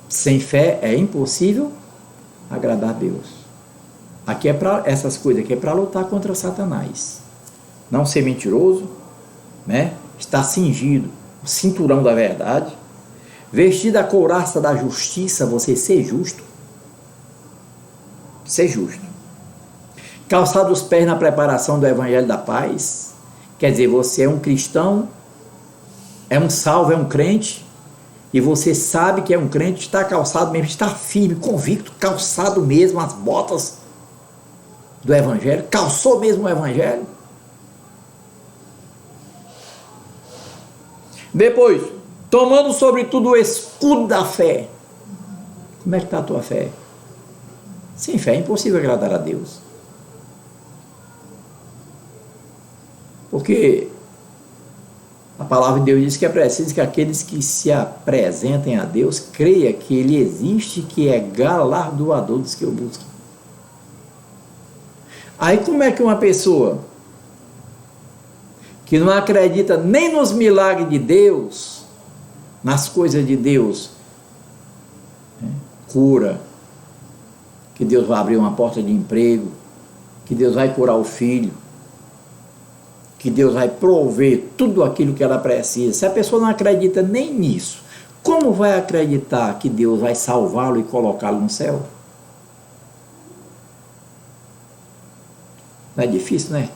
Sem fé é impossível agradar a Deus. Aqui é para essas coisas aqui é para lutar contra Satanás. Não ser mentiroso, né? Estar cingido, o cinturão da verdade, vestido a couraça da justiça, você ser justo. Ser justo. Calçar os pés na preparação do evangelho da paz, quer dizer, você é um cristão, é um salvo, é um crente, e você sabe que é um crente, está calçado mesmo, está firme, convicto, calçado mesmo as botas do evangelho, calçou mesmo o evangelho. Depois, tomando sobretudo o escudo da fé. Como é que está a tua fé? Sem fé é impossível agradar a Deus. Porque a palavra de Deus diz que é preciso que aqueles que se apresentem a Deus creia que Ele existe, que é galardoador dos que o buscam. Aí como é que uma pessoa que não acredita nem nos milagres de Deus, nas coisas de Deus, né? Cura, que Deus vai abrir uma porta de emprego, que Deus vai curar o filho, que Deus vai prover tudo aquilo que ela precisa. Se a pessoa não acredita nem nisso, como vai acreditar que Deus vai salvá-lo e colocá-lo no céu? Não é difícil, né?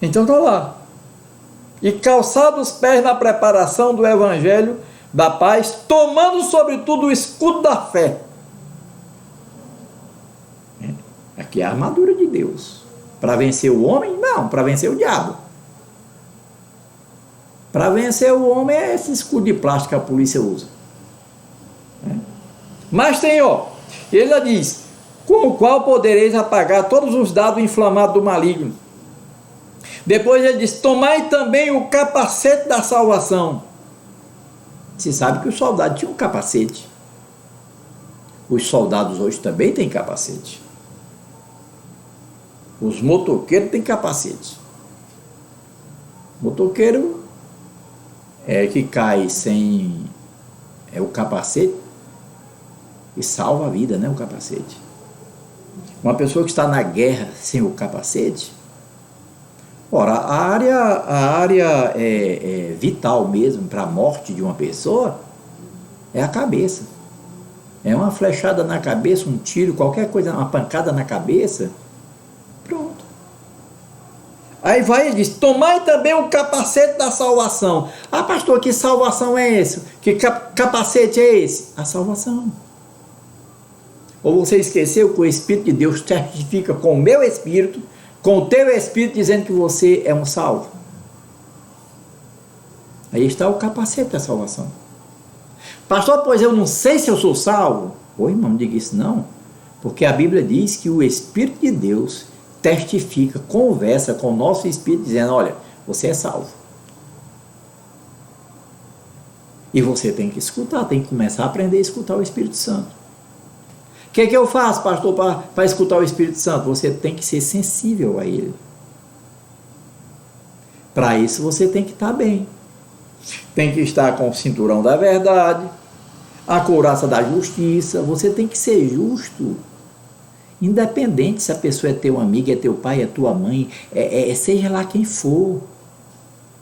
Então tá lá. E calçado os pés na preparação do evangelho da paz, tomando sobretudo o escudo da fé. Aqui é a armadura de Deus. Para vencer o homem? Não, para vencer o diabo. Para vencer o homem é esse escudo de plástico que a polícia usa. Mas tem, ele já diz, com o qual podereis apagar todos os dados inflamados do maligno. Depois ele diz, tomai também o capacete da salvação. Você sabe que os soldados tinham um capacete. Os soldados hoje também têm capacete. Os motoqueiros têm capacete. Motoqueiro é que cai sem o capacete e salva a vida, né? O capacete. Uma pessoa que está na guerra sem o capacete, ora, a área vital mesmo para a morte de uma pessoa é a cabeça. É uma flechada na cabeça, um tiro, qualquer coisa, uma pancada na cabeça. Pronto. Aí vai e diz, tomai também o capacete da salvação. Ah, pastor, que salvação é esse? Que capacete é esse? A salvação. Ou você esqueceu que o Espírito de Deus testifica com o meu Espírito, com o teu Espírito, dizendo que você é um salvo. Aí está o capacete da salvação. Pastor, pois eu não sei se eu sou salvo. Ô irmão, não diga isso não. Porque a Bíblia diz que o Espírito de Deus testifica, conversa com o nosso Espírito, dizendo, olha, você é salvo. E você tem que escutar, tem que começar a aprender a escutar o Espírito Santo. O que eu faço, pastor, para escutar o Espírito Santo? Você tem que ser sensível a Ele. Para isso você tem que estar bem. Tem que estar com o cinturão da verdade, a couraça da justiça. Você tem que ser justo. Independente se a pessoa é teu amigo, é teu pai, é tua mãe, seja lá quem for.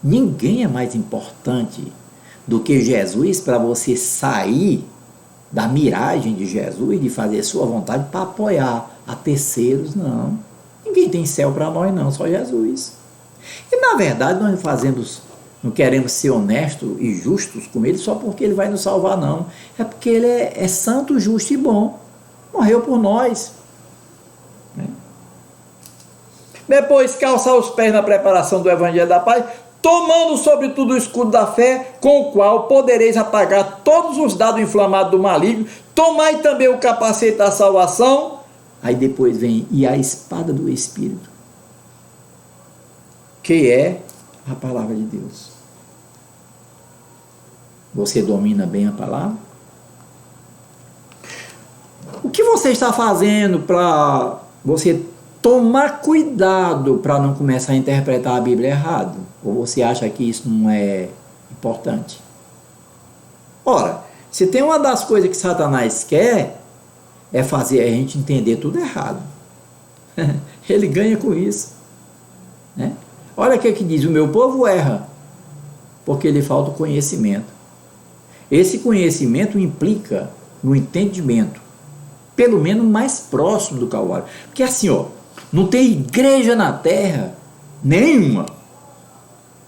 Ninguém é mais importante do que Jesus para você sair da miragem de Jesus, de fazer sua vontade para apoiar a terceiros, não. Ninguém tem céu para nós não, só Jesus. E na verdade nós não queremos ser honestos e justos com Ele só porque Ele vai nos salvar, não. É porque Ele é santo, justo e bom. Morreu por nós. Depois calçar os pés na preparação do Evangelho da Paz, tomando sobretudo o escudo da fé, com o qual podereis apagar todos os dados inflamados do maligno, tomai também o capacete da salvação. Aí depois vem, e a espada do Espírito, que é a palavra de Deus. Você domina bem a palavra? O que você está fazendo para você tomar cuidado para não começar a interpretar a Bíblia errado. Ou você acha que isso não é importante? Ora, se tem uma das coisas que Satanás quer, é fazer a gente entender tudo errado. Ele ganha com isso, né? Olha o que diz: o meu povo erra porque lhe falta o conhecimento. Esse conhecimento implica no entendimento, pelo menos mais próximo do Calvário. Porque assim, ó, não tem igreja na terra nenhuma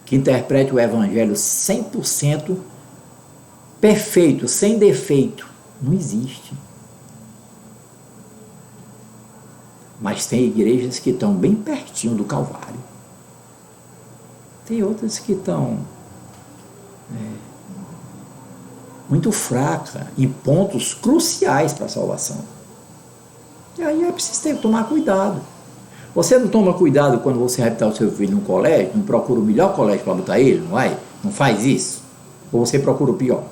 que interprete o Evangelho 100% perfeito, sem defeito. Não existe. Mas tem igrejas que estão bem pertinho do Calvário. Tem outras que estão muito fracas em pontos cruciais para a salvação. E aí é preciso tomar cuidado. Você não toma cuidado quando você vai botar o seu filho no colégio, não procura o melhor colégio para botar ele, não vai? Não faz isso? Ou você procura o pior?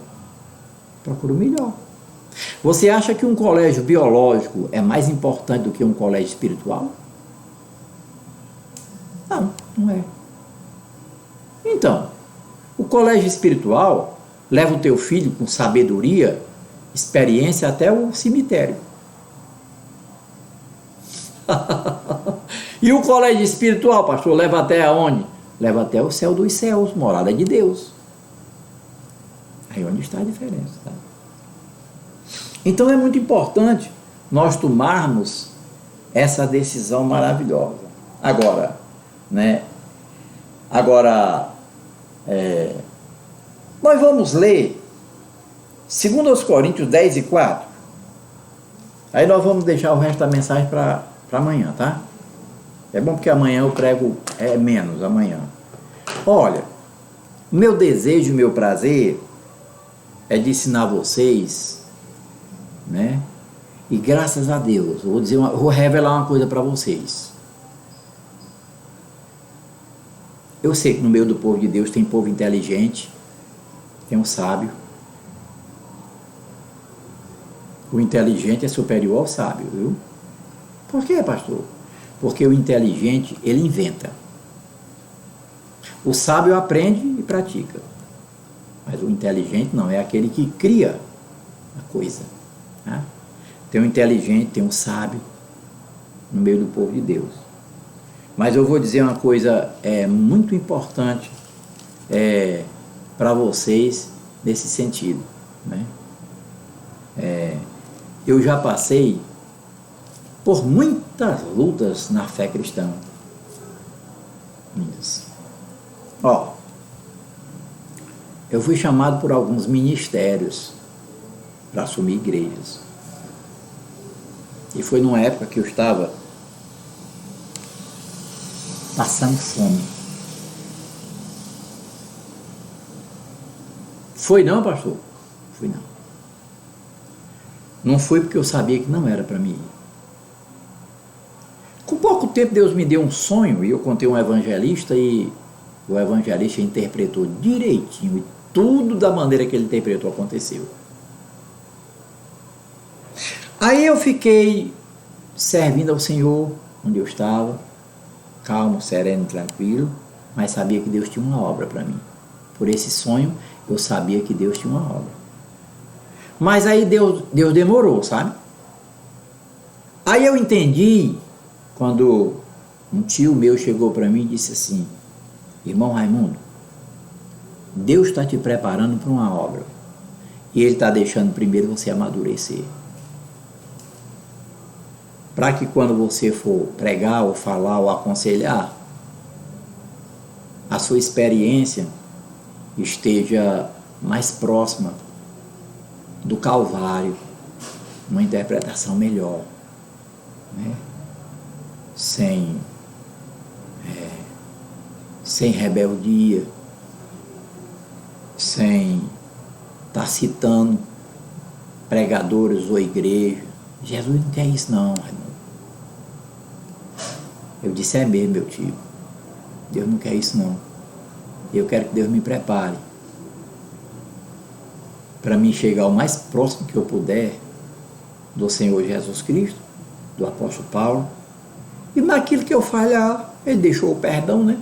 Procura o melhor. Você acha que um colégio biológico é mais importante do que um colégio espiritual? Não, não é. Então, o colégio espiritual leva o teu filho com sabedoria, experiência até o cemitério. E o colégio espiritual, pastor, leva até aonde? Leva até o céu dos céus, morada de Deus. Aí onde está a diferença, tá? Então é muito importante nós tomarmos essa decisão maravilhosa. Agora, né? Nós vamos ler 2 Coríntios 10:4. Aí nós vamos deixar o resto da mensagem para amanhã, tá? É bom porque amanhã eu prego menos, amanhã. Olha, o meu desejo, o meu prazer é de ensinar vocês, né? E graças a Deus, vou revelar uma coisa para vocês. Eu sei que no meio do povo de Deus tem povo inteligente, tem um sábio. O inteligente é superior ao sábio, viu? Por quê, pastor? Porque o inteligente, ele inventa. O sábio aprende e pratica. Mas o inteligente não, é aquele que cria a coisa. Né? Tem o inteligente, tem o sábio no meio do povo de Deus. Mas eu vou dizer uma coisa muito importante para vocês nesse sentido. Né? Eu já passei por muitas lutas na fé cristã. Muitas. Eu fui chamado por alguns ministérios para assumir igrejas. E foi numa época que eu estava passando fome. Foi não, pastor? Fui não. Não fui porque eu sabia que não era para mim ir. Com pouco tempo Deus me deu um sonho e eu contei um evangelista e o evangelista interpretou direitinho e tudo da maneira que ele interpretou aconteceu. Aí eu fiquei servindo ao Senhor onde eu estava, calmo, sereno, tranquilo, mas sabia que Deus tinha uma obra para mim. Por esse sonho eu sabia que Deus tinha uma obra. Mas aí Deus demorou, sabe? Aí eu entendi quando um tio meu chegou para mim e disse assim: irmão Raimundo, Deus está te preparando para uma obra e Ele está deixando primeiro você amadurecer, para que quando você for pregar ou falar ou aconselhar, a sua experiência esteja mais próxima do Calvário, uma interpretação melhor, né? Sem rebeldia, sem estar citando pregadores ou igreja. Jesus não quer isso não, Raimundo. Eu disse: é mesmo, meu tio, Deus não quer isso não. Eu quero que Deus me prepare para mim chegar o mais próximo que eu puder do Senhor Jesus Cristo, do apóstolo Paulo, E naquilo que eu falhar, ele deixou o perdão, né?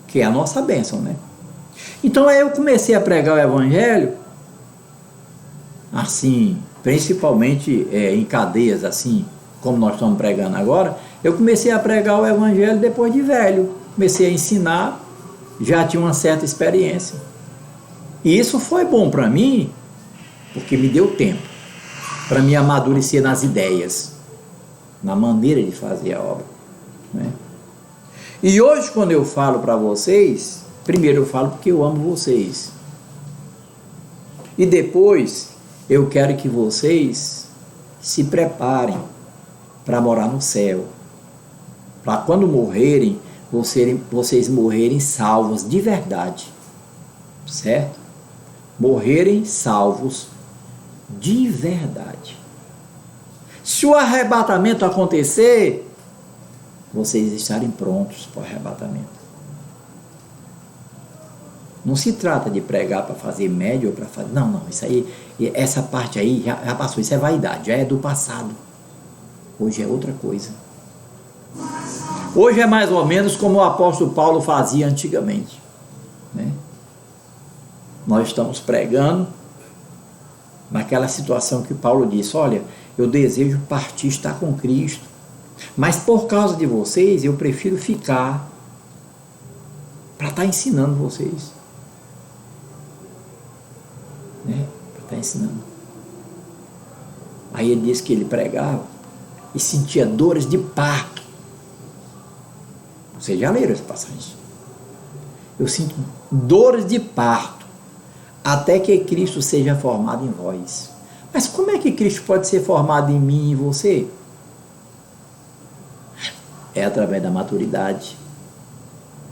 Que é a nossa bênção, né? Então aí eu comecei a pregar o evangelho, assim, principalmente em cadeias, assim, como nós estamos pregando agora. Eu comecei a pregar o evangelho depois de velho. Comecei a ensinar, já tinha uma certa experiência. E isso foi bom para mim, porque me deu tempo para me amadurecer nas ideias, na maneira de fazer a obra, né? E hoje, quando eu falo para vocês, primeiro eu falo porque eu amo vocês. E depois, eu quero que vocês se preparem para morar no céu. Para quando morrerem, vocês morrerem salvos de verdade. Certo? Morrerem salvos de verdade. Se o arrebatamento acontecer, vocês estarem prontos para o arrebatamento. Não se trata de pregar para fazer médio ou para fazer... Não, isso aí, essa parte aí já passou, isso é vaidade, já é do passado. Hoje é outra coisa. Hoje é mais ou menos como o apóstolo Paulo fazia antigamente, né? Nós estamos pregando naquela situação que Paulo disse: olha, eu desejo partir, estar com Cristo, mas por causa de vocês eu prefiro ficar para estar ensinando vocês, né? Para estar ensinando. Aí ele disse que ele pregava e sentia dores de parto. Vocês já leram essa passagem? Eu sinto dores de parto até que Cristo seja formado em vós. Mas como é que Cristo pode ser formado em mim e em você? É através da maturidade,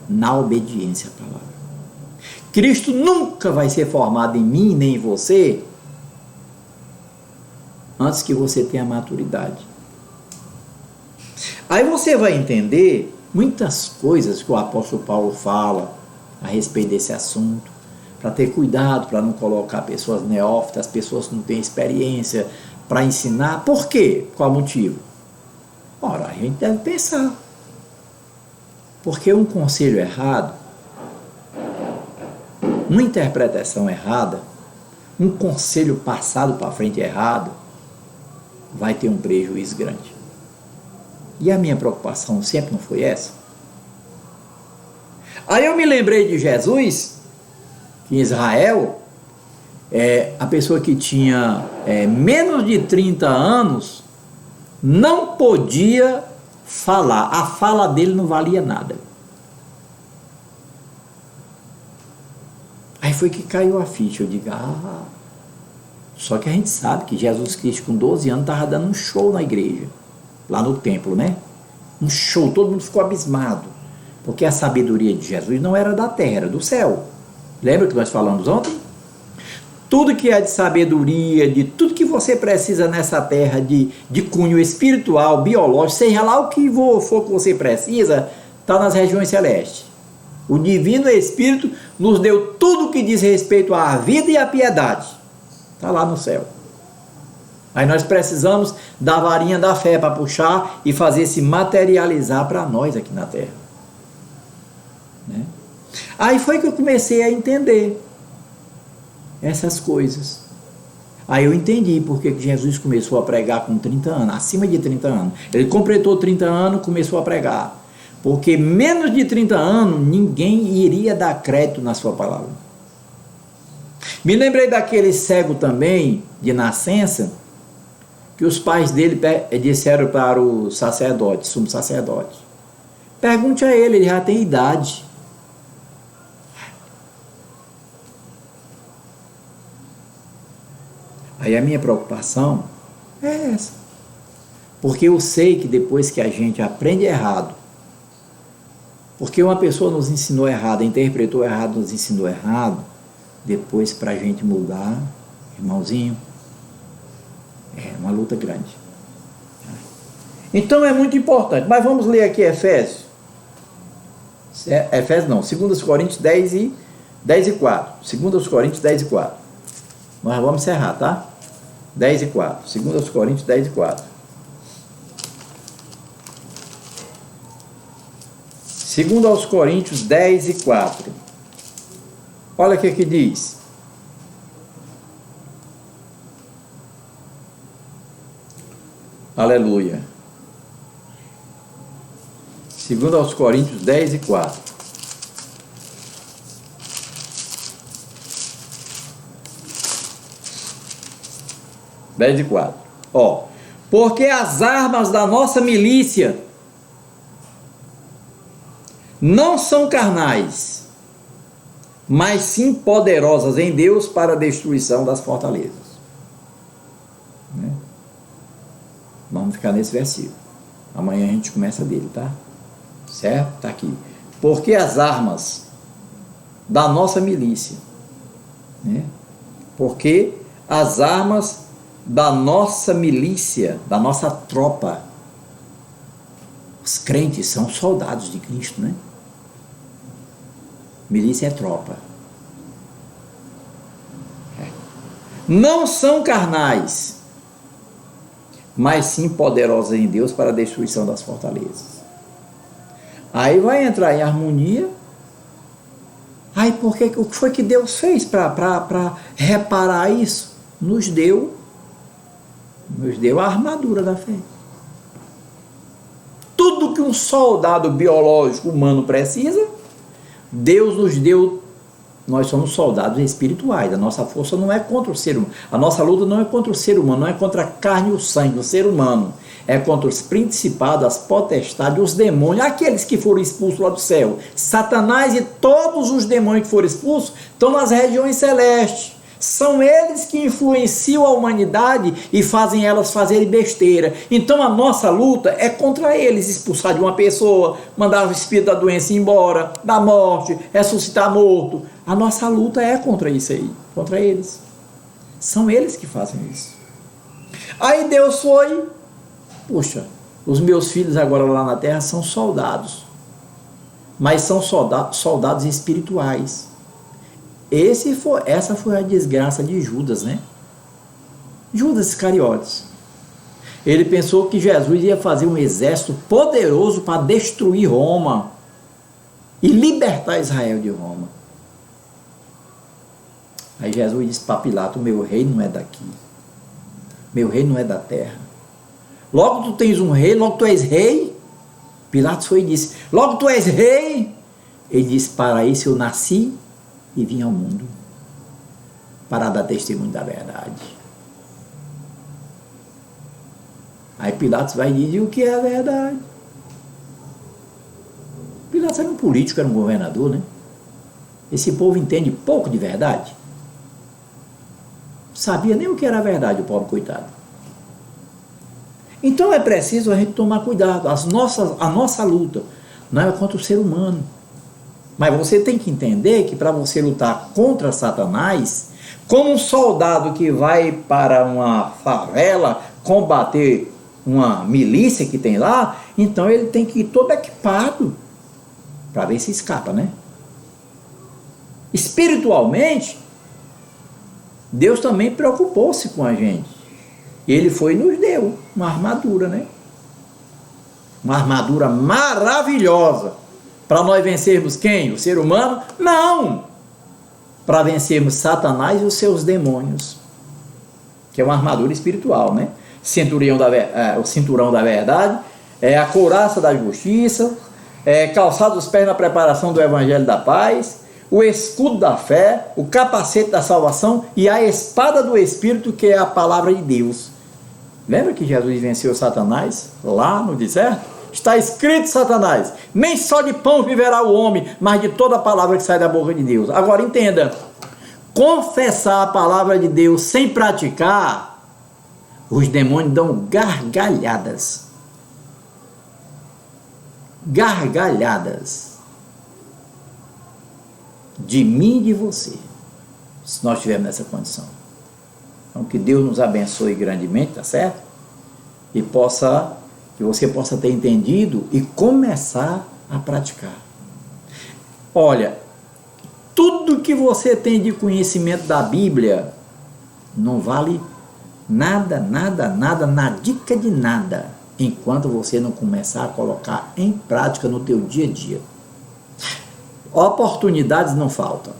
na obediência à palavra. Cristo nunca vai ser formado em mim nem em você antes que você tenha maturidade. Aí você vai entender muitas coisas que o apóstolo Paulo fala a respeito desse assunto, para ter cuidado, para não colocar pessoas neófitas, pessoas que não têm experiência, para ensinar. Por quê? Qual motivo? Ora, a gente deve pensar. Porque um conselho errado, uma interpretação errada, um conselho passado para frente errado, vai ter um prejuízo grande. E a minha preocupação sempre não foi essa? Aí eu me lembrei de Jesus, que em Israel, a pessoa que tinha menos de 30 anos não podia falar, a fala dele não valia nada. Aí foi que caiu a ficha, eu digo, só que a gente sabe que Jesus Cristo com 12 anos estava dando um show na igreja, lá no templo, né? Um show, todo mundo ficou abismado, porque a sabedoria de Jesus não era da terra, era do céu. Lembra que nós falamos ontem? Tudo que é de sabedoria, de tudo que você precisa nessa terra, de cunho espiritual, biológico, seja lá o que for que você precisa, está nas regiões celestes. O Divino Espírito nos deu tudo o que diz respeito à vida e à piedade. Está lá no céu. Aí nós precisamos da varinha da fé para puxar e fazer se materializar para nós aqui na terra, né? Aí foi que eu comecei a entender essas coisas. Aí eu entendi porque que Jesus começou a pregar com 30 anos, acima de 30 anos. Ele completou 30 anos, começou a pregar. Porque menos de 30 anos, ninguém iria dar crédito na sua palavra. Me lembrei daquele cego também, de nascença, que os pais dele disseram para o sacerdote, sumo sacerdote: pergunte a ele já tem idade. Aí a minha preocupação é essa. Porque eu sei que depois que a gente aprende errado, porque uma pessoa nos ensinou errado, interpretou errado, nos ensinou errado, depois para a gente mudar, irmãozinho, é uma luta grande. Então é muito importante. Mas vamos ler aqui Efésios. Efésios não, 2 Coríntios 10 e 4. 2 Coríntios 10 e 4. Nós vamos encerrar, tá? 10 e 4. 2 Coríntios 10 e 4. 2 aos Coríntios 10 e 4. Olha o que diz. Aleluia. 2 aos Coríntios 10 e 4. Ó, porque as armas da nossa milícia não são carnais, mas sim poderosas em Deus para a destruição das fortalezas. Né? Vamos ficar nesse versículo. Amanhã a gente começa dele, tá? Certo? Tá aqui. Porque as armas da nossa milícia, né? Porque as armas da nossa milícia, da nossa tropa, os crentes são soldados de Cristo, né? Milícia é tropa. Não são carnais, mas sim poderosas em Deus para a destruição das fortalezas. Aí vai entrar em harmonia. Aí o que foi que Deus fez para reparar isso? Nos deu a armadura da fé. Tudo que um soldado biológico humano precisa, Deus nos deu. Nós somos soldados espirituais. A nossa força não é contra o ser humano. A nossa luta não é contra o ser humano, não é contra a carne e o sangue do ser humano. É contra os principados, as potestades, os demônios, aqueles que foram expulsos lá do céu. Satanás e todos os demônios que foram expulsos estão nas regiões celestes. São eles que influenciam a humanidade e fazem elas fazerem besteira. Então a nossa luta é contra eles, expulsar de uma pessoa, mandar o espírito da doença embora, da morte, ressuscitar morto. A nossa luta é contra isso aí, contra eles. São eles que fazem isso. Aí Deus foi, puxa, os meus filhos agora lá na terra são soldados, mas são soldados espirituais. Essa foi a desgraça de Judas, né? Judas Iscariotes. Ele pensou que Jesus ia fazer um exército poderoso para destruir Roma e libertar Israel de Roma. Aí Jesus disse para Pilato: meu reino não é daqui, meu reino não é da terra. Logo tu tens um rei, logo tu és rei. Pilatos foi e disse: logo tu és rei. Ele disse: para isso eu nasci e vim ao mundo, para dar testemunho da verdade. Aí Pilatos vai e diz: e o que é a verdade? Pilatos era um político, era um governador, né? Esse povo entende pouco de verdade. Sabia nem o que era a verdade, o pobre coitado. Então é preciso a gente tomar cuidado. A nossa luta não é contra o ser humano. Mas você tem que entender que para você lutar contra Satanás, como um soldado que vai para uma favela combater uma milícia que tem lá, então ele tem que ir todo equipado para ver se escapa, né? Espiritualmente, Deus também preocupou-se com a gente. Ele foi e nos deu uma armadura, né? Uma armadura maravilhosa. Para nós vencermos quem? O ser humano? Não! Para vencermos Satanás e os seus demônios. Que é uma armadura espiritual, né? O cinturão da verdade, a couraça da justiça, calçado os pés na preparação do evangelho da paz, o escudo da fé, o capacete da salvação e a espada do Espírito, que é a palavra de Deus. Lembra que Jesus venceu Satanás lá no deserto? Está escrito, Satanás: nem só de pão viverá o homem, mas de toda a palavra que sai da boca de Deus. Agora entenda, confessar a palavra de Deus sem praticar, os demônios dão gargalhadas. Gargalhadas. De mim e de você, se nós estivermos nessa condição. Então que Deus nos abençoe grandemente, tá certo? E que você possa ter entendido e começar a praticar. Olha, tudo que você tem de conhecimento da Bíblia não vale nada, na dica de nada, enquanto você não começar a colocar em prática no teu dia a dia. Oportunidades não faltam.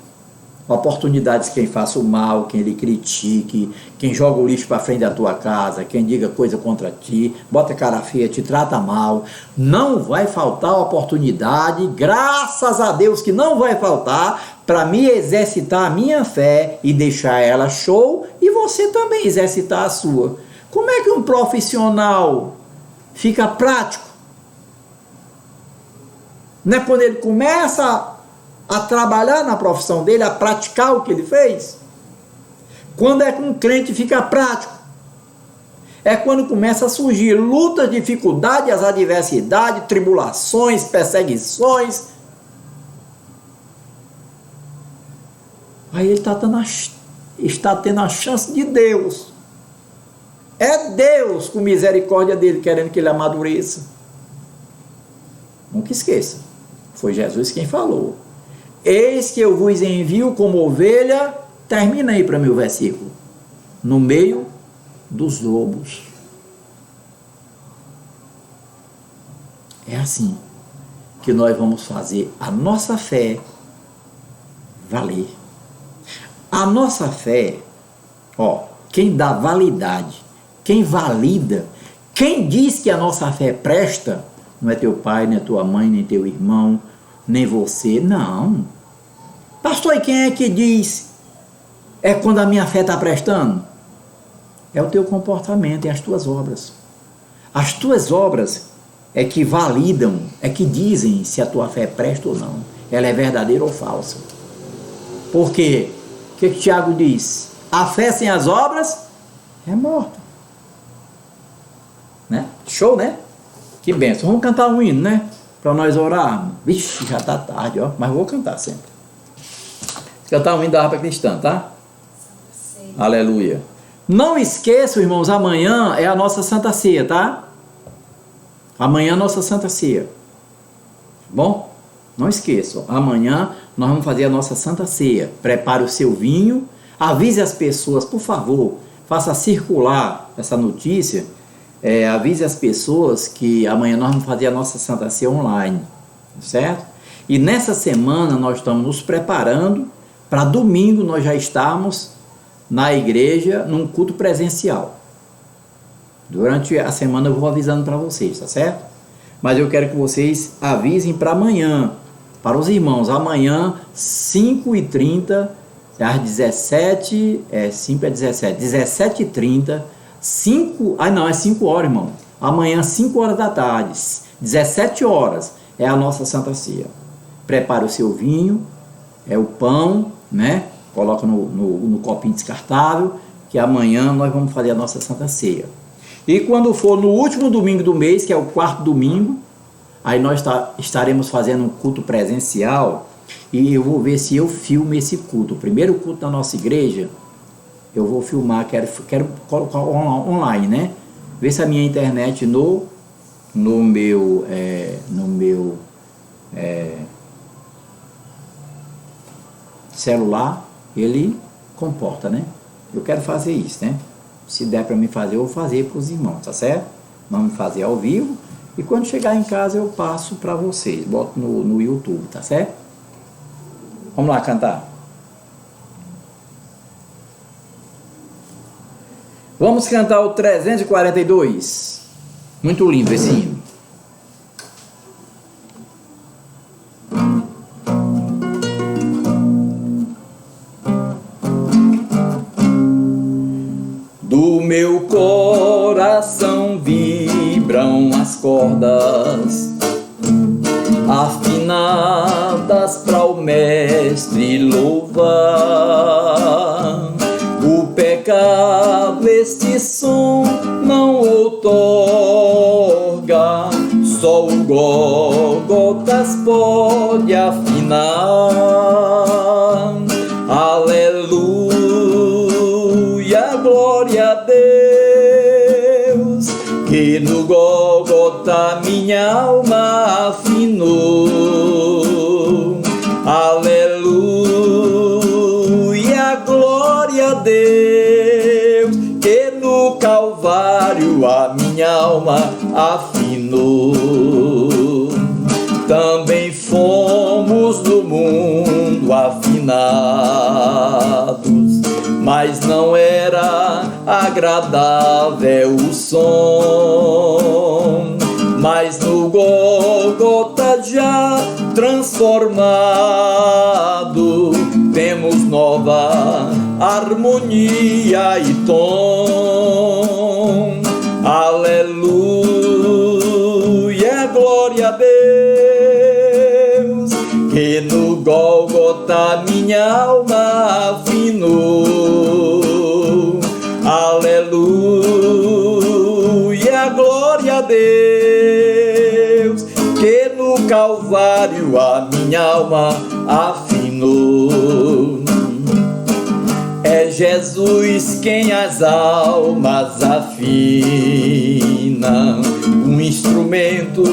Oportunidades quem faça o mal, quem lhe critique, quem joga o lixo para frente da tua casa, quem diga coisa contra ti, bota cara feia, te trata mal. Não vai faltar oportunidade, graças a Deus que não vai faltar, para me exercitar a minha fé e deixar ela show e você também exercitar a sua. Como é que um profissional fica prático? Não é quando ele começa a trabalhar na profissão dele, a praticar o que ele fez? Quando é que um crente fica prático? É quando começa a surgir lutas, dificuldades, adversidades, tribulações, perseguições. Aí ele está tendo a chance de Deus. É Deus, com misericórdia dele, querendo que ele amadureça. Nunca esqueça, foi Jesus quem falou. Eis que eu vos envio como ovelha, termina aí para mim o versículo, no meio dos lobos. É assim que nós vamos fazer a nossa fé valer. A nossa fé, quem dá validade, quem valida, quem diz que a nossa fé presta, não é teu pai, nem tua mãe, nem teu irmão, nem você, não. Pastor, e quem é que diz? É quando a minha fé está prestando? É o teu comportamento, é as tuas obras. As tuas obras é que validam, é que dizem se a tua fé presta ou não. Ela é verdadeira ou falsa. Por quê? O que Tiago diz? A fé sem as obras é morta. Né? Show, né? Que bênção. Vamos cantar um hino, né? Para nós orarmos. Vixe, já está tarde, mas vou cantar sempre. Cantar um hino da harpa cristã, tá? Sim. Aleluia. Não esqueçam, irmãos, amanhã é a nossa Santa Ceia, tá? Amanhã é a nossa Santa Ceia. Bom? Não esqueçam. Amanhã nós vamos fazer a nossa Santa Ceia. Prepare o seu vinho. Avise as pessoas, por favor. Faça circular essa notícia. Avise as pessoas que amanhã nós vamos fazer a nossa Santa Ceia online. Certo? E nessa semana nós estamos nos preparando para domingo nós já estamos na igreja num culto presencial. Durante a semana eu vou avisando para vocês, tá certo? Mas eu quero que vocês avisem para amanhã, para os irmãos, amanhã 5h30, às 17, 17h30, 5 horas, irmão. Amanhã 5 horas da tarde, 17 horas, é a nossa Santa Ceia. Prepare o seu vinho, o pão, né? Coloca no copinho descartável, que amanhã nós vamos fazer a nossa Santa Ceia. E quando for no último domingo do mês, que é o 4º domingo, aí nós estaremos fazendo um culto presencial, e eu vou ver se eu filmo esse culto. O primeiro culto da nossa igreja, eu vou filmar, quero colocar online, né? Ver se a minha internet no meu celular, ele comporta, né? Eu quero fazer isso, né? Se der para mim fazer, eu vou fazer para os irmãos, tá certo? Vamos fazer ao vivo e quando chegar em casa eu passo para vocês, boto no YouTube, tá certo? Vamos lá cantar. Vamos cantar o 342. Muito lindo esse hino. Do meu coração vibram as cordas afinadas para o mestre louvar. O pecado este som não outorga, só o Gólgotas pode afinar. Aleluia, glória a Deus, que no Gólgota minha alma afinou. Aleluia, glória a Deus, que no Calvário a minha alma afinou. Também fomos do mundo mas não era agradável o som. Mas no Gólgota já transformado, temos nova harmonia e tom. Aleluia, glória a Deus, que no Gólgota minha alma afinou. Aleluia, glória a Deus, que no Calvário a minha alma afinou. É Jesus quem as almas afina, um instrumento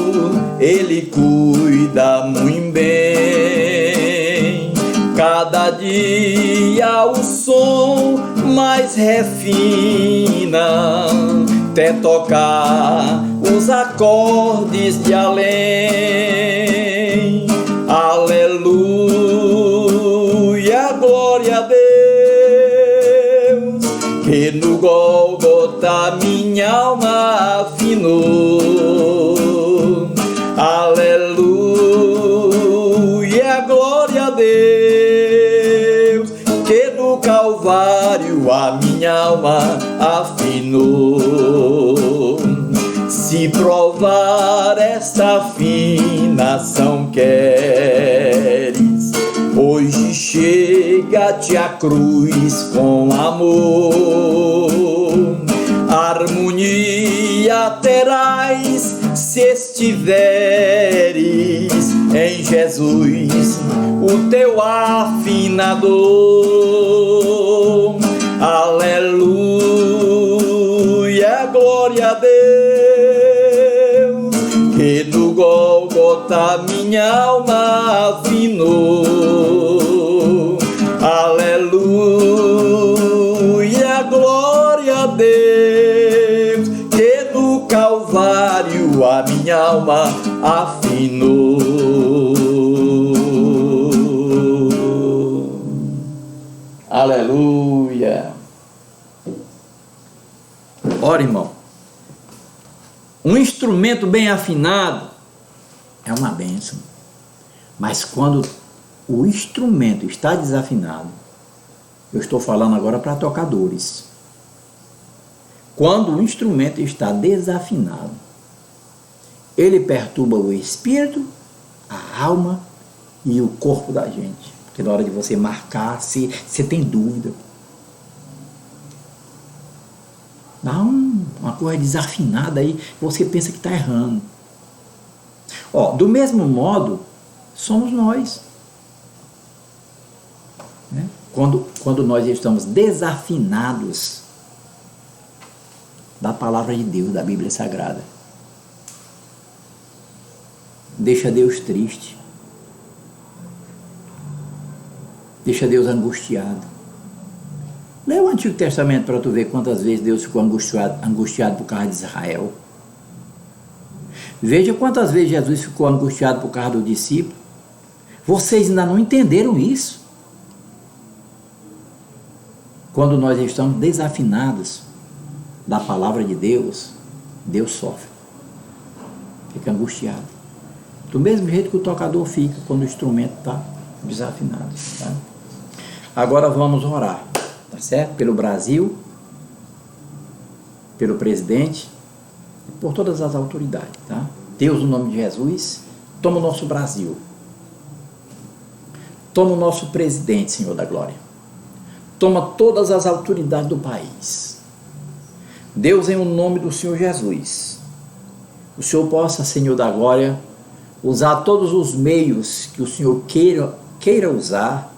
ele cuida muito bem. Cada dia o som mais refina, até tocar os acordes de além. Aleluia, glória a Deus, que no Gólgota minha alma afinou. Aleluia, glória a Deus, que no Calvário a minha alma afinou. Se provar esta afinação queres, hoje chega-te a cruz com amor. Harmonia terás se estiveres em Jesus, o teu afinador. Aleluia, glória a Deus, que no Gólgota minha alma afinou. Aleluia, glória a Deus, que no Calvário a minha alma afinou. Aleluia. Ora, irmão, um instrumento bem afinado é uma bênção, mas quando o instrumento está desafinado, eu estou falando agora para tocadores, quando o instrumento está desafinado, ele perturba o espírito, a alma e o corpo da gente, porque na hora de você marcar, se você tem dúvida, dá uma coisa desafinada aí, você pensa que está errando. Ó, do mesmo modo, somos nós. Né? Quando nós estamos desafinados da palavra de Deus, da Bíblia Sagrada, deixa Deus triste, deixa Deus angustiado. Lê o Antigo Testamento para tu ver quantas vezes Deus ficou angustiado por causa de Israel. Veja quantas vezes Jesus ficou angustiado por causa do discípulo. Vocês ainda não entenderam isso? Quando nós estamos desafinados da palavra de Deus, Deus sofre, fica angustiado. Do mesmo jeito que o tocador fica quando o instrumento está desafinado. Tá? Agora vamos orar. Tá certo? Pelo Brasil, pelo presidente e por todas as autoridades, tá? Deus, no nome de Jesus, toma o nosso Brasil, toma o nosso presidente, Senhor da glória, toma todas as autoridades do país. Deus, em o nome do Senhor Jesus, o Senhor possa, Senhor da glória, usar todos os meios que o Senhor queira usar,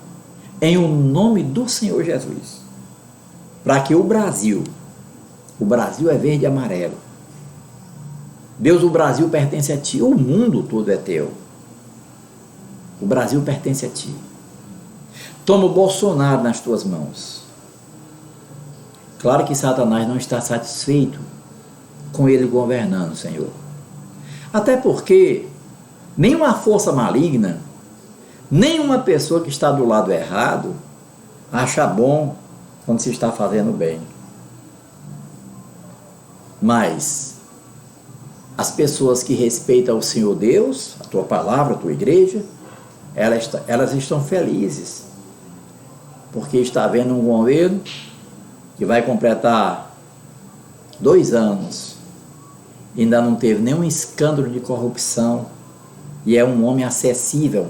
em o nome do Senhor Jesus, para que o Brasil é verde e amarelo. Deus, o Brasil pertence a Ti, o mundo todo é Teu. O Brasil pertence a Ti. Toma o Bolsonaro nas Tuas mãos. Claro que Satanás não está satisfeito com ele governando, Senhor. Até porque nenhuma força maligna, nenhuma pessoa que está do lado errado acha bom quando se está fazendo bem. Mas as pessoas que respeitam o Senhor Deus, a tua palavra, a tua igreja, elas estão felizes, porque está havendo um governo que vai completar 2 anos, ainda não teve nenhum escândalo de corrupção, e é um homem acessível,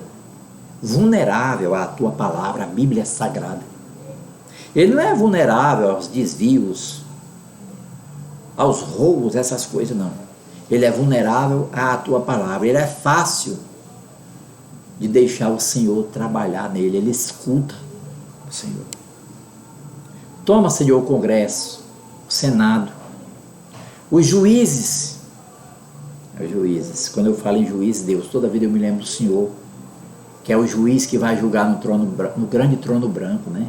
vulnerável à tua palavra, à Bíblia Sagrada. Ele não é vulnerável aos desvios, aos roubos, essas coisas, não. Ele é vulnerável à tua palavra. Ele é fácil de deixar o Senhor trabalhar nele. Ele escuta o Senhor. Toma, Senhor, o Congresso, o Senado, os juízes. Quando eu falo em juízes, Deus, toda vida eu me lembro do Senhor, que é o juiz que vai julgar no grande trono branco, né?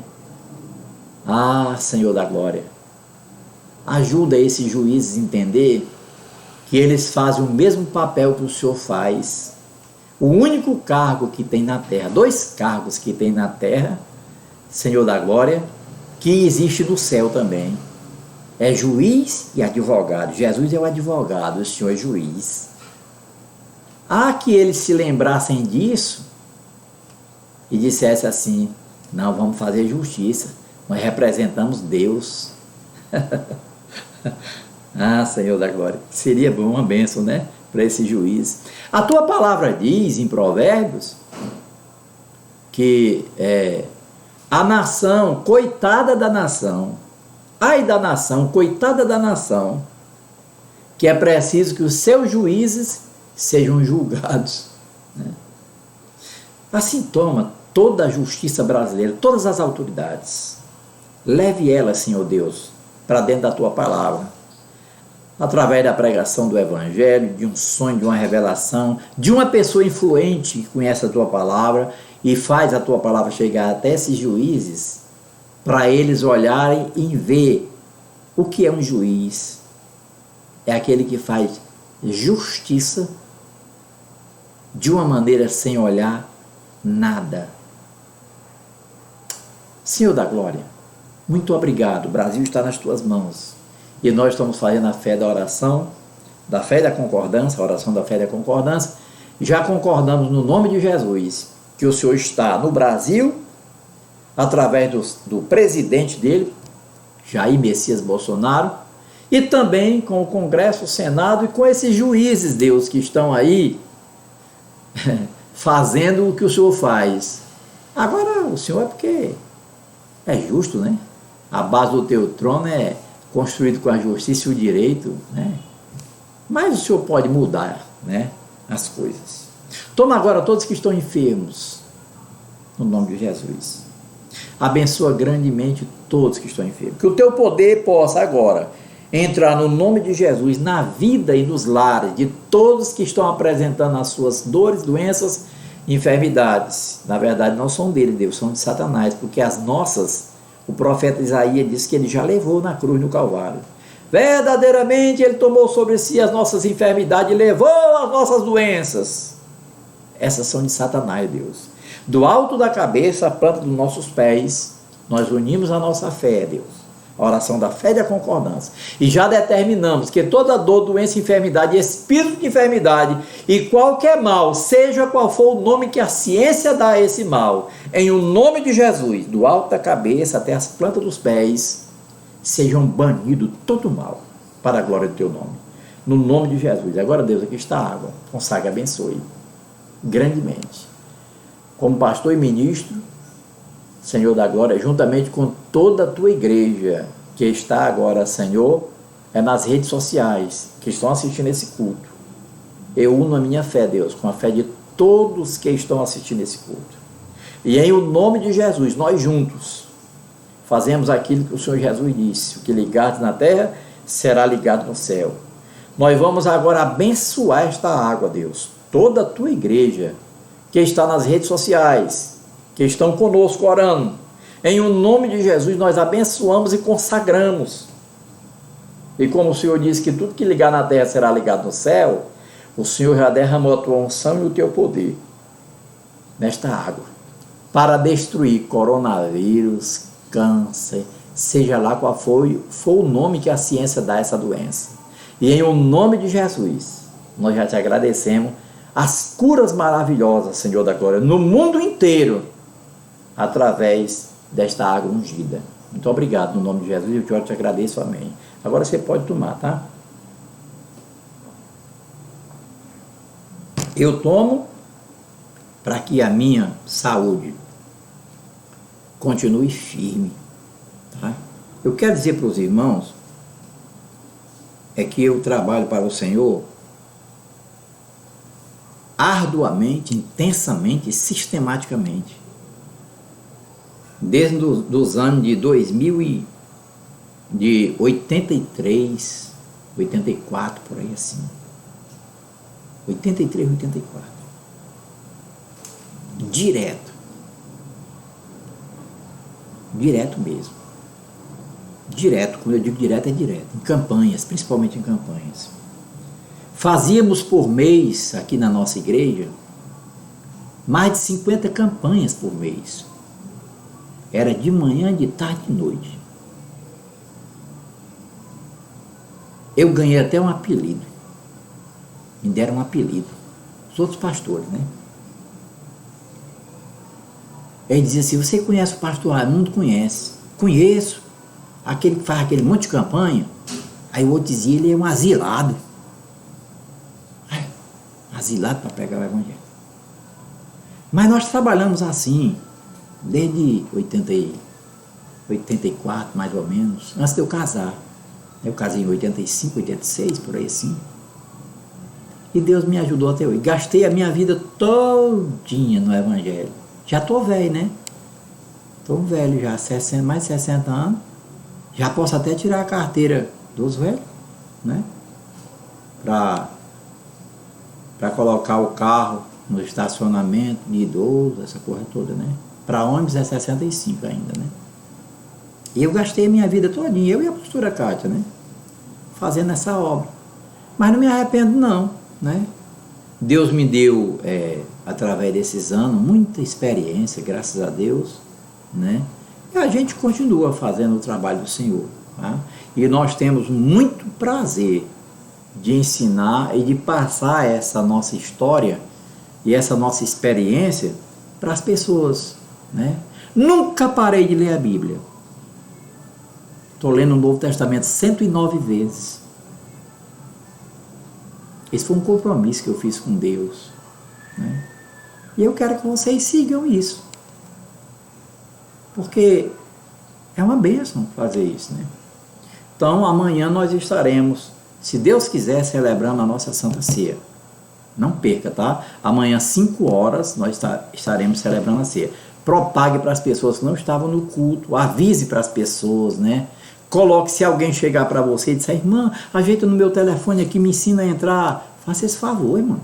Ah, Senhor da glória, ajuda esses juízes a entender que eles fazem o mesmo papel que o Senhor faz. O único cargo que tem na terra, 2 cargos que tem na terra, Senhor da glória, que existe no céu também, é juiz e advogado. Jesus é o advogado, o Senhor é juiz. Que eles se lembrassem disso e dissessem assim: não, vamos fazer justiça, nós representamos Deus. Senhor da glória, seria bom, uma bênção, né, para esse juiz. A tua palavra diz em Provérbios que a nação, coitada da nação, ai da nação, coitada da nação, que é preciso que os seus juízes sejam julgados, né? Assim toma toda a justiça brasileira, todas as autoridades, leve elas, Senhor Deus, para dentro da tua palavra, através da pregação do Evangelho, de um sonho, de uma revelação, de uma pessoa influente que conhece a tua palavra e faz a tua palavra chegar até esses juízes, para eles olharem e ver o que é um juiz. É aquele que faz justiça de uma maneira sem olhar nada. Senhor da glória, muito obrigado. O Brasil está nas tuas mãos. E nós estamos fazendo a fé da oração, da fé da concordância, a oração da fé da concordância. Já concordamos no nome de Jesus que o Senhor está no Brasil, através do presidente dele, Jair Messias Bolsonaro, e também com o Congresso, o Senado, e com esses juízes, Deus, que estão aí fazendo o que o Senhor faz. Agora, o Senhor é porque é justo, né? A base do teu trono é construído com a justiça e o direito, né? Mas o Senhor pode mudar, né, as coisas. Toma agora todos que estão enfermos, no nome de Jesus. Abençoa grandemente todos que estão enfermos. Que o teu poder possa agora entrar no nome de Jesus na vida e nos lares de todos que estão apresentando as suas dores, doenças, enfermidades. Na verdade não são dele, Deus, são de Satanás, porque as nossas, o profeta Isaías diz que ele já levou na cruz no Calvário. Verdadeiramente ele tomou sobre si as nossas enfermidades e levou as nossas doenças. Essas são de Satanás, Deus. Do alto da cabeça à planta dos nossos pés, nós unimos a nossa fé, Deus, a oração da fé e da concordância, e já determinamos que toda dor, doença, enfermidade, espírito de enfermidade e qualquer mal, seja qual for o nome que a ciência dá a esse mal, em o nome de Jesus, do alto da cabeça até as plantas dos pés, sejam banidos todo mal, para a glória do teu nome, no nome de Jesus. Agora, Deus, aqui está a água, consagre, abençoe grandemente, como pastor e ministro, Senhor da glória, juntamente com toda a tua igreja, que está agora, Senhor, nas redes sociais, que estão assistindo esse culto. Eu uno a minha fé, Deus, com a fé de todos que estão assistindo esse culto. E em o nome de Jesus, nós juntos, fazemos aquilo que o Senhor Jesus disse: o que ligares na terra, será ligado no céu. Nós vamos agora abençoar esta água, Deus, toda a tua igreja, que está nas redes sociais, que estão conosco orando. Em o nome de Jesus, nós abençoamos e consagramos. E como o Senhor disse que tudo que ligar na terra será ligado no céu, o Senhor já derramou a tua unção e o teu poder nesta água, para destruir coronavírus, câncer, seja lá qual for o nome que a ciência dá a essa doença. E em o nome de Jesus, nós já te agradecemos as curas maravilhosas, Senhor da glória, no mundo inteiro, através desta água ungida. Muito obrigado, no nome de Jesus, eu te agradeço, amém. Agora você pode tomar, tá? Eu tomo para que a minha saúde continue firme, tá? Eu quero dizer para os irmãos é que eu trabalho para o Senhor arduamente, intensamente e sistematicamente. Desde os anos de 2000 e de 83, 84, por aí assim. 83, 84. Direto. Direto mesmo. Direto, quando eu digo direto, é direto. Em campanhas, principalmente em campanhas. Fazíamos por mês, aqui na nossa igreja, mais de 50 campanhas por mês. Era de manhã, de tarde e de noite. Eu ganhei até um apelido. Me deram um apelido. Os outros pastores, né? Ele dizia assim: você conhece o pastor Raimundo? Conhece. Conheço. Aquele que faz aquele monte de campanha. Aí o outro dizia: ele é um asilado. Asilado para pregar o evangelho. Mas nós trabalhamos assim desde 84, mais ou menos, antes de eu casar. Eu casei em 85, 86, por aí assim. E Deus me ajudou até hoje. Gastei a minha vida todinha no evangelho. Já estou velho, né? Estou velho já, mais de 60 anos. Já posso até tirar a carteira dos velhos, né? Para colocar o carro no estacionamento de idoso, essa coisa toda, né? Para ônibus é 65 ainda, né? E eu gastei a minha vida todinha, eu e a pastora Kátia, né? Fazendo essa obra. Mas não me arrependo não, né? Deus me deu, através desses anos, muita experiência, graças a Deus, né? E a gente continua fazendo o trabalho do Senhor, tá? E nós temos muito prazer de ensinar e de passar essa nossa história e essa nossa experiência para as pessoas, né? Nunca parei de ler a Bíblia. Estou lendo o Novo Testamento 109 vezes. Esse foi um compromisso que eu fiz com Deus, né? E eu quero que vocês sigam isso, porque é uma bênção fazer isso, né? Então amanhã nós estaremos, se Deus quiser, celebrando a nossa Santa Ceia. Não perca, tá? Amanhã, 5 horas, nós estaremos celebrando a ceia. Propague para as pessoas que não estavam no culto, avise para as pessoas, né? Coloque, se alguém chegar para você e disser: irmã, ajeita no meu telefone aqui, me ensina a entrar. Faça esse favor, irmão.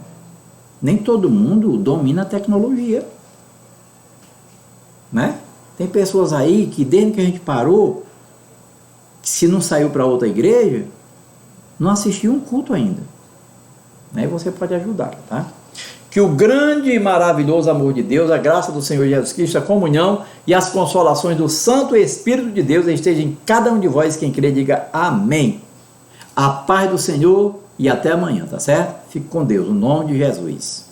Nem todo mundo domina a tecnologia, né? Tem pessoas aí que desde que a gente parou, se não saiu para outra igreja, não assistiu um culto ainda, né? Você pode ajudar, tá? Que o grande e maravilhoso amor de Deus, a graça do Senhor Jesus Cristo, a comunhão e as consolações do Santo Espírito de Deus estejam em cada um de vós. Quem crê, diga amém. A paz do Senhor e até amanhã, tá certo? Fique com Deus, no nome de Jesus.